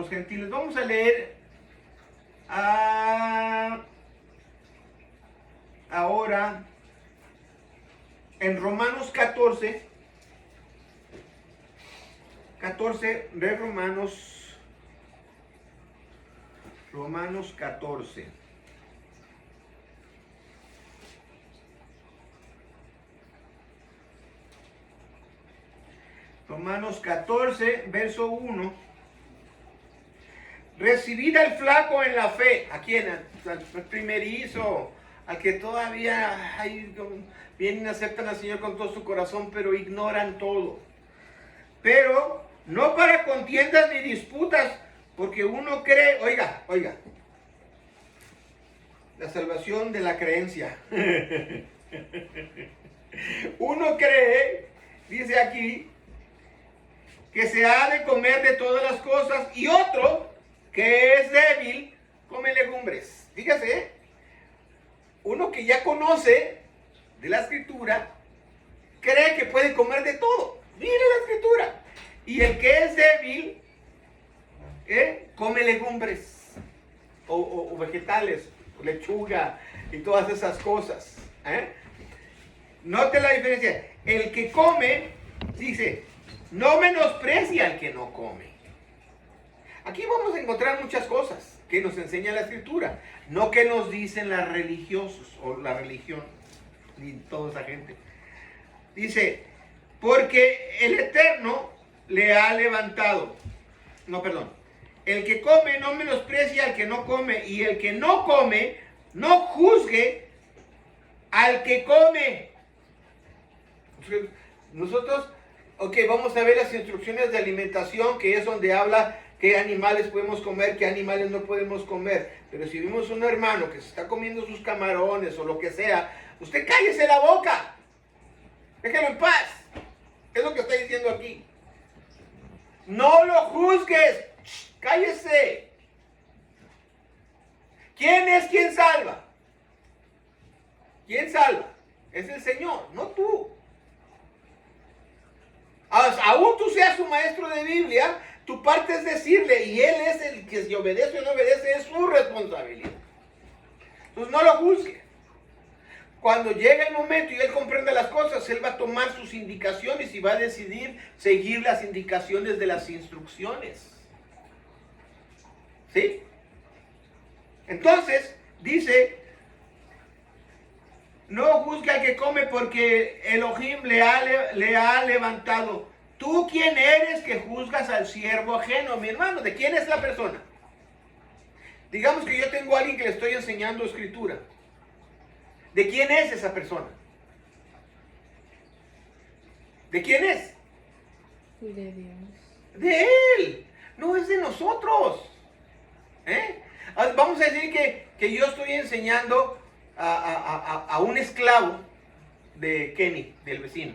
gentiles. Vamos a leer ahora en Romanos 14, de Romanos 14. Romanos 14, verso 1. Recibid al flaco en la fe. ¿A quién? Al primerizo, al que todavía vienen y aceptan al Señor con todo su corazón, pero ignoran todo. Pero no para contiendas ni disputas, porque uno cree, oiga, la salvación de la creencia. Uno cree, dice aquí, que se ha de comer de todas las cosas, y otro, que es débil, come legumbres. Fíjese, uno que ya conoce de la Escritura, cree que puede comer de todo. Mire la Escritura. Y el que es débil, come legumbres, o vegetales, lechuga, y todas esas cosas. Note la diferencia. El que come, dice, no menosprecia al que no come. Aquí vamos a encontrar muchas cosas que nos enseña la Escritura, no que nos dicen los religiosos o la religión, ni toda esa gente. Dice, porque el Eterno le ha levantado. No, perdón. El que come no menosprecia al que no come, y el que no come no juzgue al que come. Nosotros, vamos a ver las instrucciones de alimentación, que es donde habla qué animales podemos comer, qué animales no podemos comer. Pero si vimos un hermano que se está comiendo sus camarones o lo que sea, usted cállese la boca. Déjelo en paz. Es lo que está diciendo aquí. No lo juzgues. Cállese. ¿Quién es quien salva? ¿Quién salva? es el Señor, no tú. Aún tú seas su maestro de Biblia, tu parte es decirle, y Él es el que si obedece o no obedece, es su responsabilidad. Entonces no lo juzgue. Cuando llegue el momento y Él comprenda las cosas, Él va a tomar sus indicaciones y va a decidir seguir las indicaciones de las instrucciones. ¿Sí? Entonces, dice, no juzgue al que come porque Elohim le ha levantado. ¿Tú quién eres que juzgas al siervo ajeno? Mi hermano, ¿de quién es la persona? Digamos que yo tengo a alguien que le estoy enseñando escritura. ¿De quién es esa persona? ¿De quién es? De Dios. De Él. No es de nosotros. Vamos a decir que yo estoy enseñando a un esclavo de Kenny, del vecino.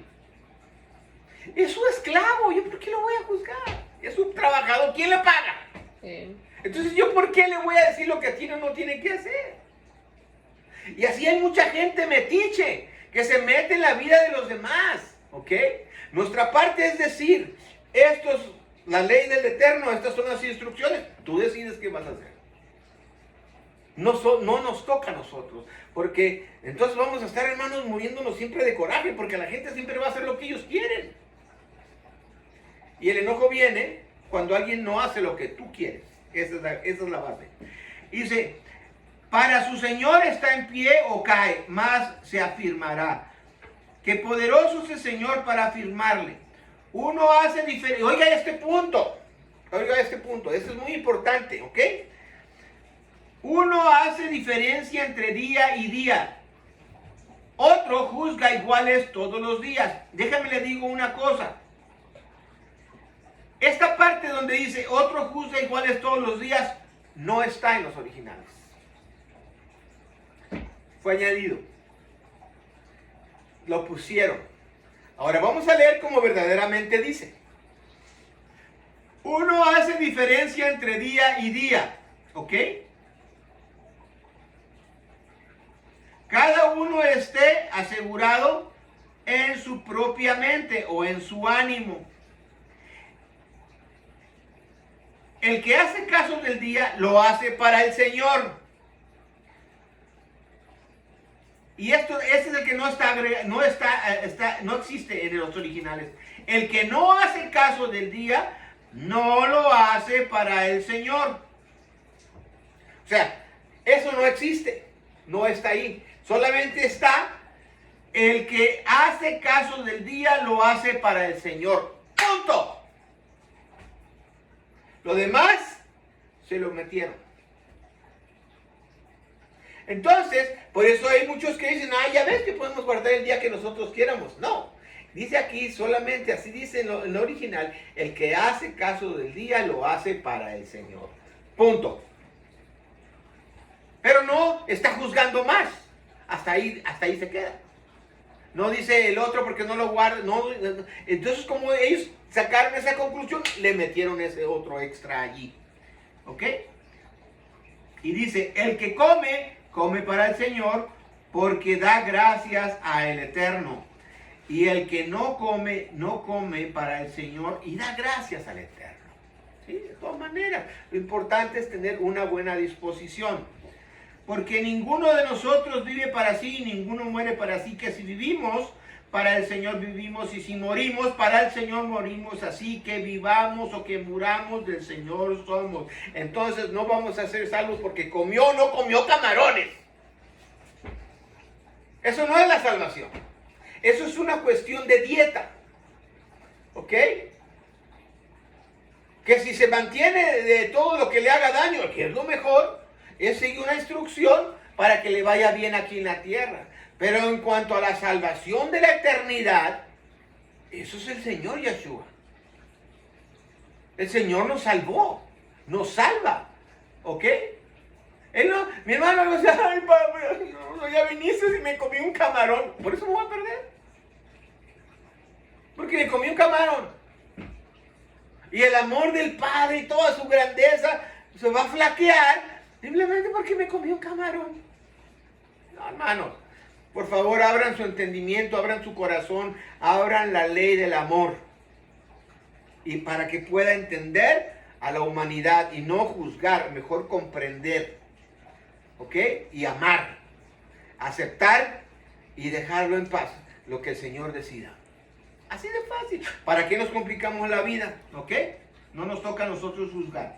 Es su esclavo. ¿Yo por qué lo voy a juzgar? Es un trabajador. ¿Quién le paga? Entonces, ¿yo por qué le voy a decir lo que tiene o no tiene que hacer? Y así hay mucha gente metiche que se mete en la vida de los demás, ¿ok? Nuestra parte es decir, esto es la ley del Eterno, estas son las instrucciones, tú decides qué vas a hacer. No nos toca a nosotros, porque entonces vamos a estar, hermanos, muriéndonos siempre de coraje, porque la gente siempre va a hacer lo que ellos quieren. Y el enojo viene cuando alguien no hace lo que tú quieres. Esa es la base. Dice, para su Señor está en pie o cae, más se afirmará. Qué poderoso es el Señor para afirmarle. Uno hace diferencia. Oiga este punto, eso es muy importante, ¿ok? Uno hace diferencia entre día y día. Otro juzga iguales todos los días. Déjame le digo una cosa. Esta parte donde dice otro juzga iguales todos los días no está en los originales. Fue añadido. Lo pusieron. Ahora vamos a leer como verdaderamente dice. Uno hace diferencia entre día y día. ¿Ok? Cada uno esté asegurado en su propia mente o en su ánimo. El que hace caso del día lo hace para el Señor. Y ese es el que no existe en los originales. El que no hace caso del día no lo hace para el Señor. O sea, eso no existe, no está ahí. Solamente está el que hace caso del día lo hace para el Señor. Punto. Lo demás se lo metieron. Entonces, por eso hay muchos que dicen, ya ves que podemos guardar el día que nosotros quieramos. No, dice aquí solamente, así dice en lo original, el que hace caso del día lo hace para el Señor. Punto. Pero no está juzgando más. Hasta ahí se queda. No dice el otro porque no lo guarda. No, entonces, como ellos sacaron esa conclusión, le metieron ese otro extra allí. ¿Ok? Y dice, el que come, come para el Señor, porque da gracias al Eterno. Y el que no come, no come para el Señor y da gracias al Eterno. ¿Sí? De todas maneras, lo importante es tener una buena disposición. Porque ninguno de nosotros vive para sí y ninguno muere para sí, que si vivimos, para el Señor vivimos, y si morimos, para el Señor morimos. Así que vivamos o que muramos, del Señor somos. Entonces no vamos a ser salvos porque comió o no comió camarones. Eso no es la salvación. Eso es una cuestión de dieta. ¿Ok? Que si se mantiene de todo lo que le haga daño, que es lo mejor, es seguir una instrucción para que le vaya bien aquí en la tierra. Pero en cuanto a la salvación de la eternidad, eso es el Señor Yeshua. El Señor nos salvó, nos salva. ¿Ok? Él no, mi hermano no dice, ay, padre, no, ya viniste y me comí un camarón. Por eso me voy a perder. Porque me comí un camarón. Y el amor del Padre y toda su grandeza se va a flaquear simplemente porque me comí un camarón. No, hermanos. Por favor, abran su entendimiento, abran su corazón, abran la ley del amor. Y para que pueda entender a la humanidad y no juzgar, mejor comprender. ¿Ok? Y amar. Aceptar y dejarlo en paz. Lo que el Señor decida. Así de fácil. ¿Para qué nos complicamos la vida? ¿Ok? No nos toca a nosotros juzgar.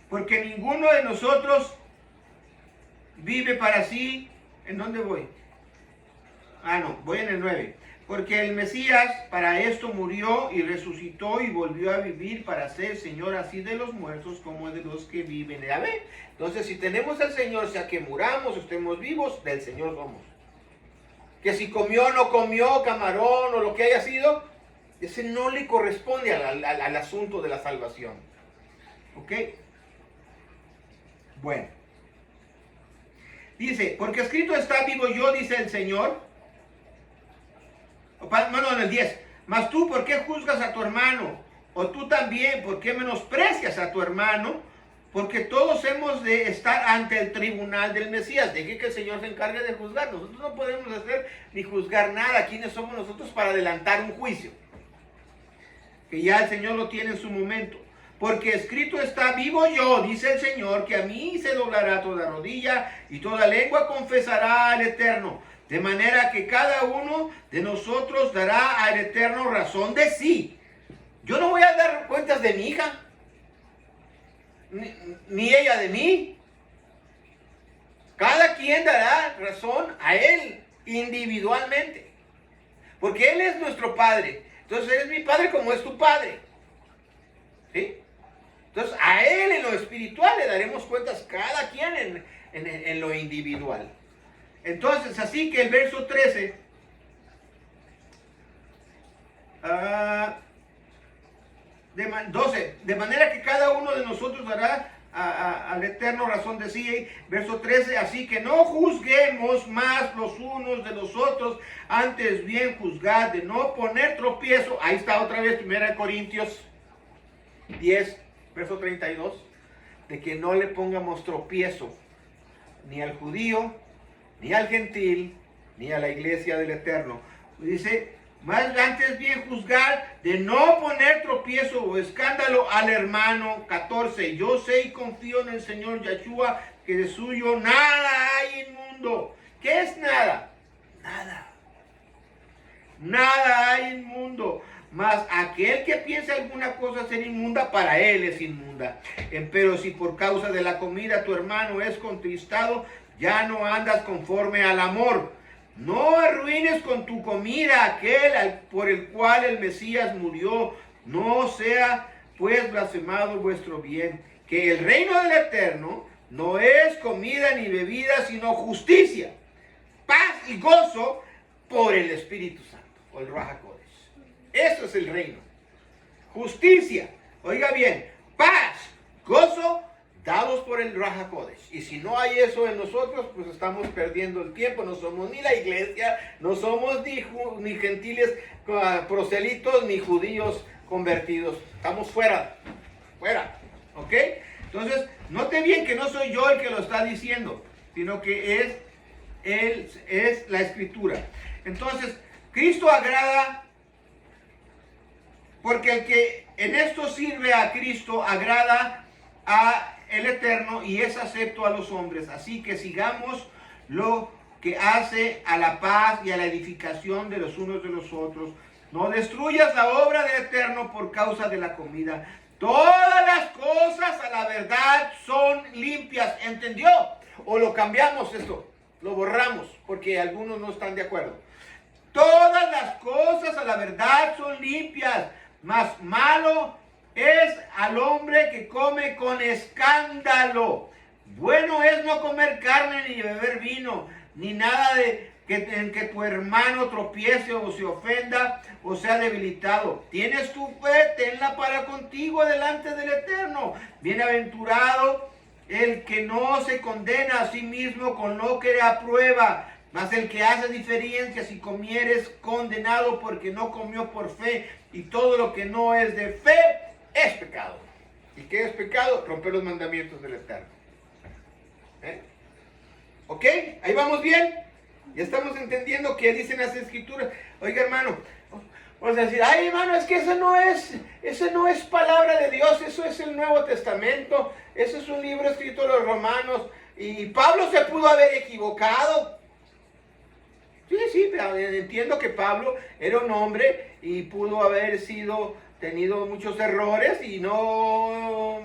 Porque ninguno de nosotros vive para sí. ¿En dónde voy? No, voy en el 9. Porque el Mesías para esto murió y resucitó y volvió a vivir para ser Señor así de los muertos como de los que viven. ¿Ya ven? Entonces, si tenemos al Señor, sea que muramos o estemos vivos, del Señor somos. Que si comió o no comió camarón o lo que haya sido, ese no le corresponde al asunto de la salvación. ¿Ok? Bueno. Dice, porque escrito está, vivo yo, dice el Señor. Bueno, en el 10. Mas tú, ¿por qué juzgas a tu hermano? O tú también, ¿por qué menosprecias a tu hermano? Porque todos hemos de estar ante el tribunal del Mesías. Deje que el Señor se encargue de juzgar. Nosotros no podemos hacer ni juzgar nada. ¿Quiénes somos nosotros para adelantar un juicio? Que ya el Señor lo tiene en su momento. Porque escrito está, vivo yo, dice el Señor, que a mí se doblará toda rodilla y toda lengua confesará al Eterno. De manera que cada uno de nosotros dará al Eterno razón de sí. Yo no voy a dar cuentas de mi hija, ni ella de mí. Cada quien dará razón a Él individualmente. Porque Él es nuestro Padre. Entonces Él es mi Padre como es tu Padre. ¿Sí? Entonces a Él en lo espiritual le daremos cuentas cada quien en lo individual. Entonces, así que el verso 13, de manera que cada uno de nosotros dará al Eterno razón de sí. Verso 13, así que no juzguemos más los unos de los otros, antes bien juzgad de no poner tropiezo. Ahí está otra vez 1 Corintios 10, verso 32, de que no le pongamos tropiezo ni al judío, ni al gentil, ni a la iglesia del Eterno. Dice, más antes bien juzgar de no poner tropiezo o escándalo al hermano. 14, yo sé y confío en el Señor Yahshua, que de suyo nada hay inmundo. ¿Qué es nada? Nada. Nada hay inmundo. Mas aquel que piensa alguna cosa ser inmunda, para él es inmunda. Pero si por causa de la comida tu hermano es contristado, ya no andas conforme al amor. No arruines con tu comida aquel por el cual el Mesías murió. No sea pues blasfemado vuestro bien. Que el reino del Eterno no es comida ni bebida, sino justicia, paz y gozo por el Espíritu Santo, o el Ruach HaKodesh. Eso es el reino. Justicia, oiga bien, paz, gozo, dados por el Ruach HaKodesh. Y si no hay eso en nosotros, pues estamos perdiendo el tiempo. No somos ni la iglesia, no somos ni gentiles proselitos, ni judíos convertidos. Estamos fuera, ¿ok? Entonces, note bien que no soy yo el que lo está diciendo, sino que es la Escritura. Entonces, Cristo agrada, porque el que en esto sirve a Cristo agrada a el Eterno y es acepto a los hombres. Así que sigamos lo que hace a la paz y a la edificación de los unos de los otros. No destruyas la obra del Eterno por causa de la comida. Todas las cosas a la verdad son limpias. ¿Entendió? O lo cambiamos esto, lo borramos, porque algunos no están de acuerdo. Todas las cosas a la verdad son limpias, mas malo es al hombre que come con escándalo. Bueno es no comer carne ni beber vino, ni nada en que tu hermano tropiece o se ofenda o sea debilitado. Tienes tu fe, tenla para contigo delante del Eterno. Bienaventurado el que no se condena a sí mismo con lo que aprueba. Mas el que hace diferencia, si comieres, condenado porque no comió por fe, y todo lo que no es de fe es pecado. ¿Y qué es pecado? Romper los mandamientos del Eterno. ¿Ok? ¿Ahí vamos bien? Ya estamos entendiendo qué dicen las escrituras. Oiga, hermano, vamos a decir, ay, hermano, es que eso no es palabra de Dios, eso es el Nuevo Testamento, eso es un libro escrito de los romanos, y Pablo se pudo haber equivocado. Sí, pero entiendo que Pablo era un hombre y pudo haber tenido muchos errores, y no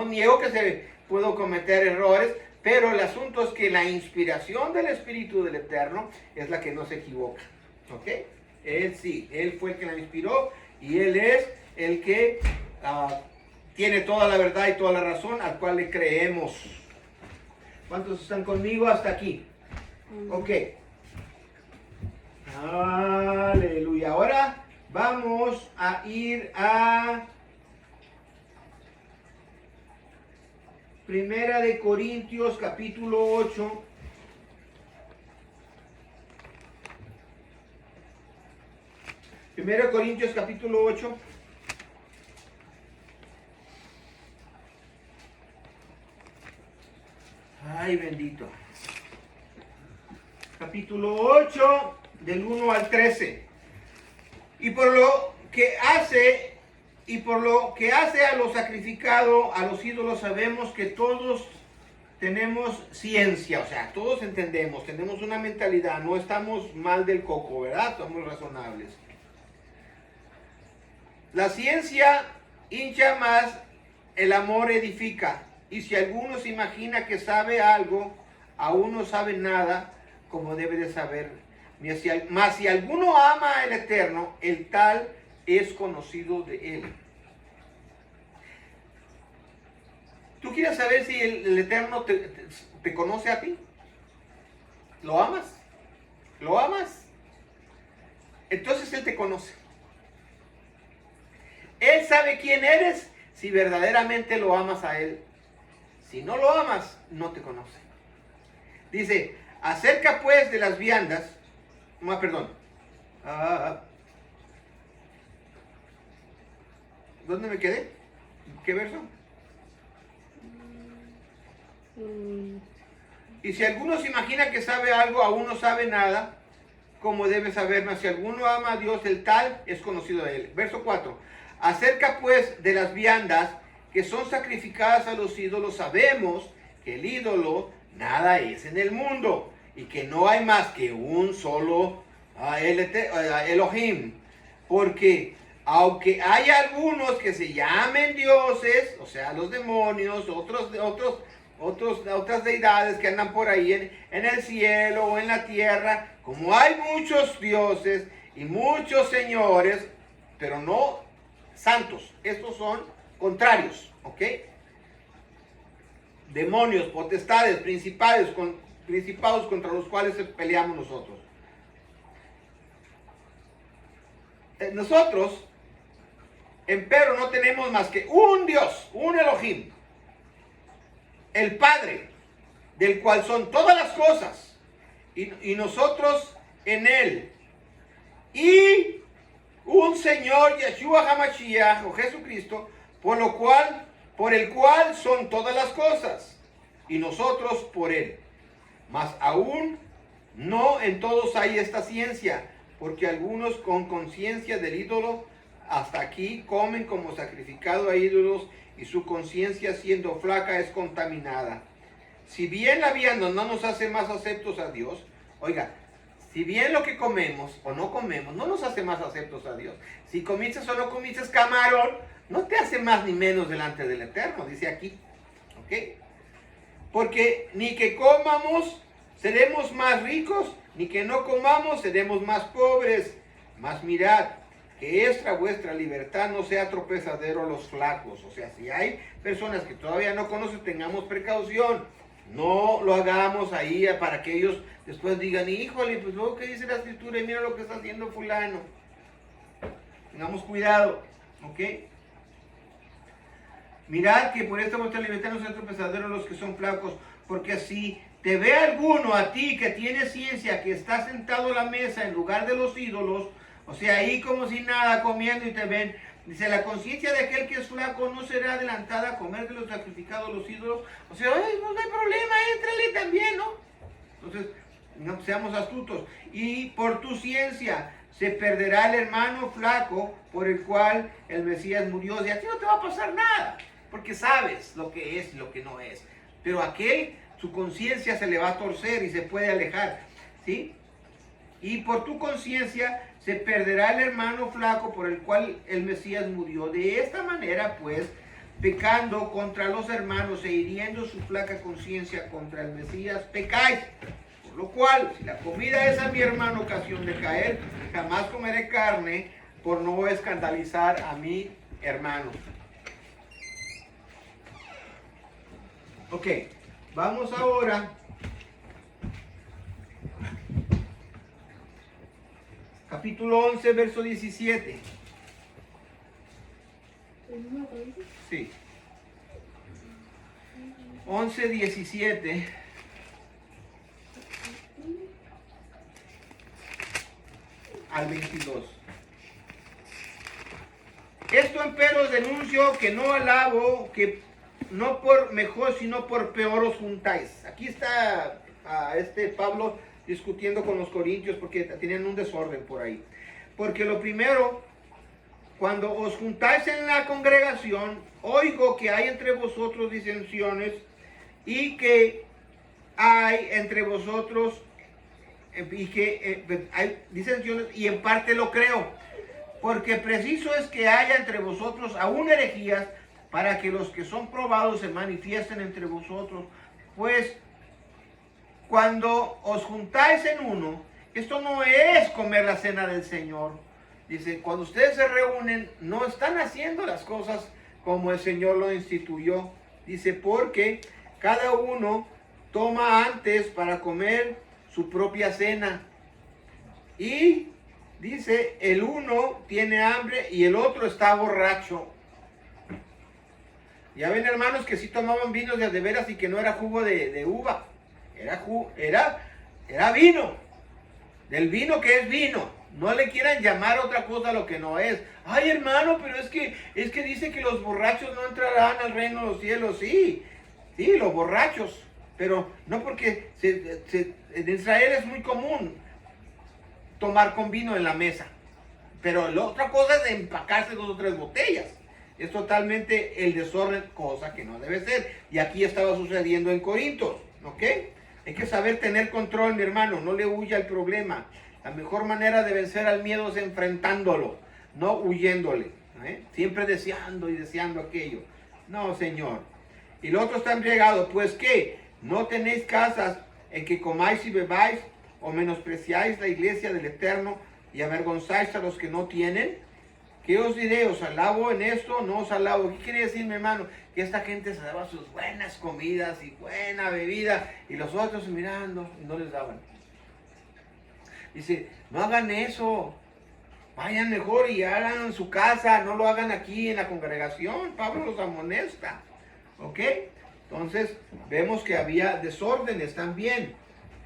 niego que se pudo cometer errores, pero el asunto es que la inspiración del Espíritu del Eterno es la que no se equivoca. ¿Ok? Él fue el que la inspiró, y Él es el que tiene toda la verdad y toda la razón, al cual le creemos. ¿Cuántos están conmigo hasta aquí? Ok. Aleluya. Ahora vamos a ir a Primera de Corintios, capítulo 8. Primera de Corintios, capítulo 8. Ay, bendito. Capítulo 8, del 1 al 13. Y por lo que hace a lo sacrificado, a los ídolos, sabemos que todos tenemos ciencia, o sea, todos entendemos, tenemos una mentalidad, no estamos mal del coco, ¿verdad? Somos razonables. La ciencia hincha más, el amor edifica. Y si alguno se imagina que sabe algo, aún no sabe nada, como debe de saber. Mas si alguno ama al Eterno, el tal es conocido de él. ¿Tú quieres saber si el Eterno te conoce a ti? ¿Lo amas? ¿Lo amas? Entonces Él te conoce. Él sabe quién eres si verdaderamente lo amas a Él. Si no lo amas, no te conoce. Dice, acerca pues de las viandas, ¿dónde me quedé? ¿Qué verso? Y si alguno se imagina que sabe algo, aún no sabe nada, como debe saber, mas si alguno ama a Dios, el tal es conocido de él. Verso 4. Acerca pues de las viandas que son sacrificadas a los ídolos, sabemos que el ídolo nada es en el mundo, y que no hay más que un solo Elohim. Porque aunque hay algunos que se llamen dioses, o sea, los demonios, otras deidades que andan por ahí en el cielo o en la tierra, como hay muchos dioses y muchos señores, pero no santos, estos son contrarios, ¿ok? Demonios, potestades, principados contra los cuales peleamos nosotros. Nosotros, empero, no tenemos más que un Dios, un Elohim, el Padre, del cual son todas las cosas, y nosotros en Él, y un Señor, Yeshua HaMashiach, o Jesucristo, por el cual son todas las cosas, y nosotros por Él. Mas aún no en todos hay esta ciencia, porque algunos con conciencia del ídolo hasta aquí comen como sacrificado a ídolos, y su conciencia siendo flaca es contaminada. Si bien la vianda no nos hace más aceptos a Dios, oiga, si bien lo que comemos o no comemos no nos hace más aceptos a Dios, si comiste o no comiste camarón, no te hace más ni menos delante del Eterno, dice aquí, ¿ok? Porque ni que comamos seremos más ricos, ni que no comamos seremos más pobres. Mas mirad, que vuestra libertad no sea tropezadero a los flacos. O sea, si hay personas que todavía no conocen, tengamos precaución. No lo hagamos ahí para que ellos después digan, híjole, pues luego que dice la escritura y mira lo que está haciendo fulano. Tengamos cuidado, ¿ok? Mirad que por esta vuestra libertad no sea tropezadero a los que son flacos, porque si te ve alguno a ti que tiene ciencia, que está sentado a la mesa en lugar de los ídolos, o sea, ahí como si nada comiendo y te ven, dice, la conciencia de aquel que es flaco no será adelantada a comer de los sacrificados a los ídolos. O sea, no hay problema, éntrale también, ¿no? Entonces, no seamos astutos. Y por tu ciencia se perderá el hermano flaco por el cual el Mesías murió. Y a ti no te va a pasar nada, porque sabes lo que es y lo que no es. Pero a aquel, su conciencia se le va a torcer y se puede alejar, ¿sí? Y por tu conciencia se perderá el hermano flaco por el cual el Mesías murió. De esta manera, pues, pecando contra los hermanos e hiriendo su flaca conciencia contra el Mesías, pecáis. Por lo cual, si la comida es a mi hermano ocasión de caer, jamás comeré carne por no escandalizar a mi hermano. Ok, vamos ahora capítulo 11, verso 17. Sí. 11, 17. Al 22. Esto empero denuncio que no alabo, que no por mejor, sino por peor os juntáis. Aquí está Pablo discutiendo con los corintios porque tenían un desorden por ahí. Porque lo primero, cuando os juntáis en la congregación, oigo que hay entre vosotros disensiones y que hay entre vosotros y que hay disensiones, y en parte lo creo, porque preciso es que haya entre vosotros aún herejías, para que los que son probados se manifiesten entre vosotros. Pues cuando os juntáis en uno, esto no es comer la cena del Señor. Dice, cuando ustedes se reúnen, no están haciendo las cosas como el Señor lo instituyó. Dice, porque cada uno toma antes para comer su propia cena. Y dice, el uno tiene hambre y el otro está borracho. Ya ven, hermanos, que sí tomaban vinos de veras y que no era jugo de uva. Era vino. Del vino que es vino. No le quieran llamar otra cosa a lo que no es. Ay, hermano, pero es que dice que los borrachos no entrarán al reino de los cielos. Sí, los borrachos. Pero no, porque en Israel es muy común tomar con vino en la mesa. Pero la otra cosa es empacarse 2 o 3 botellas. Es totalmente el desorden, cosa que no debe ser. Y aquí estaba sucediendo en Corinto, ¿ok? Hay que saber tener control, mi hermano. No le huya al problema. La mejor manera de vencer al miedo es enfrentándolo, no huyéndole. Siempre deseando y deseando aquello. No, Señor. Y los otros están embriagados. Pues, ¿qué? ¿No tenéis casas en que comáis y bebáis? ¿O menospreciáis la iglesia del Eterno y avergonzáis a los que no tienen? ¿Qué os diré? ¿Os alabo en esto? ¿No os alabo? ¿Qué quiere decir, mi hermano? Que esta gente se daba sus buenas comidas y buena bebida y los otros mirando y no les daban. Dice, no hagan eso. Vayan mejor y hagan en su casa, no lo hagan aquí en la congregación. Pablo los amonesta. ¿Ok? Entonces, vemos que había desórdenes también.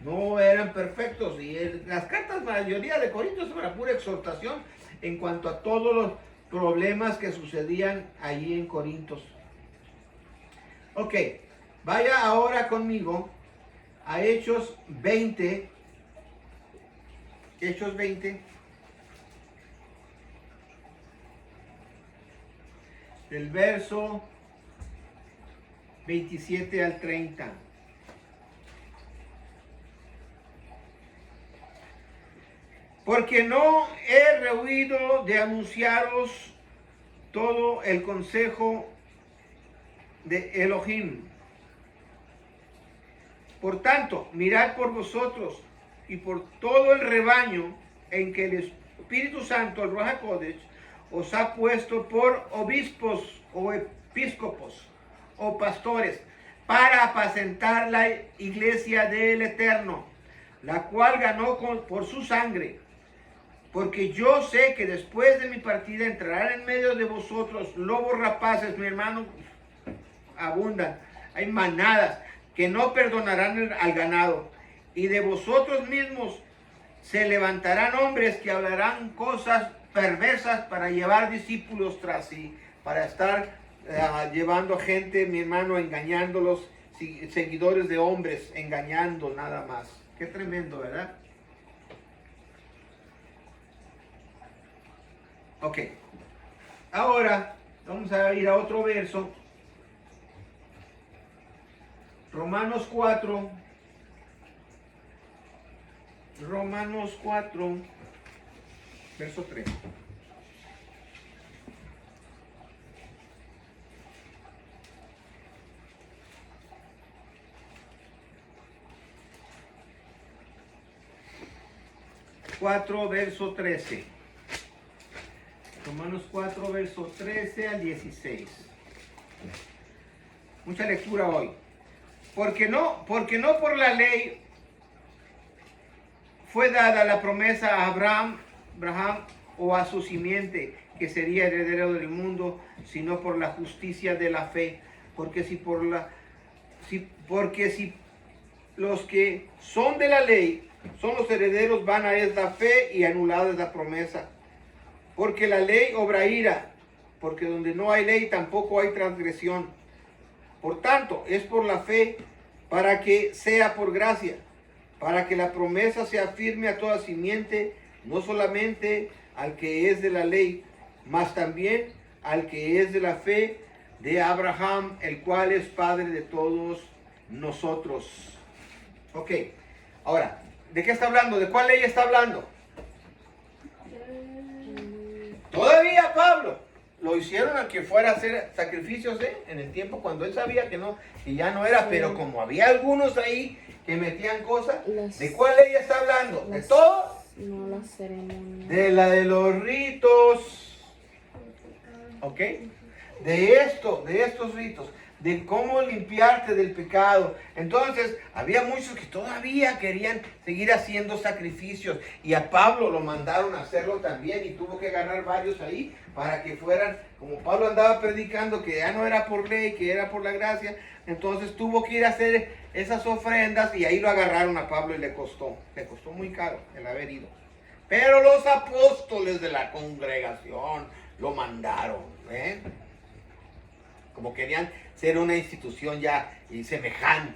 No eran perfectos. Y las cartas, la mayoría de Corintios, era pura exhortación en cuanto a todos los problemas que sucedían allí en Corintios. Ok, vaya ahora conmigo a Hechos 20. Hechos 20. Del verso 27 al 30. Porque no he rehuido de anunciaros todo el consejo de Elohim. Por tanto, mirad por vosotros y por todo el rebaño en que el Espíritu Santo, el Ruach HaKodesh, os ha puesto por obispos o episcopos o pastores para apacentar la iglesia del Eterno, la cual ganó por su sangre. Porque yo sé que después de mi partida entrarán en medio de vosotros lobos rapaces, mi hermano, abundan. Hay manadas que no perdonarán al ganado. Y de vosotros mismos se levantarán hombres que hablarán cosas perversas para llevar discípulos tras sí, para estar llevando a gente, mi hermano, engañándolos, seguidores de hombres, engañando nada más. Qué tremendo, ¿verdad? Ok. Ahora vamos a ir a otro verso. Romanos 4. Romanos 4, verso 3. Verso 13. Romanos 4, verso 13 al 16. Mucha lectura hoy. Porque no por la ley fue dada la promesa a Abraham o a su simiente, que sería heredero del mundo, sino por la justicia de la fe. Porque si los que son de la ley son los herederos, vana es la fe y anulada es la promesa. Porque la ley obra ira, porque donde no hay ley tampoco hay transgresión. Por tanto, es por la fe, para que sea por gracia, para que la promesa sea firme a toda simiente, no solamente al que es de la ley, mas también al que es de la fe de Abraham, el cual es padre de todos nosotros. Ok, ahora, ¿de qué está hablando? ¿De cuál ley está hablando? Todavía Pablo lo hicieron a que fuera a hacer sacrificios en el tiempo cuando él sabía que ya no era, pero como había algunos ahí que metían cosas, ¿de cuál ley está hablando? ¿De todo? No, la ceremonia. De la de los ritos, ¿ok? De estos ritos, de cómo limpiarte del pecado. Entonces, había muchos que todavía querían seguir haciendo sacrificios, y a Pablo lo mandaron a hacerlo también, y tuvo que agarrar varios ahí para que fueran, como Pablo andaba predicando que ya no era por ley, que era por la gracia, entonces tuvo que ir a hacer esas ofrendas, y ahí lo agarraron a Pablo y le costó muy caro el haber ido. Pero los apóstoles de la congregación lo mandaron, como querían ser una institución ya y semejante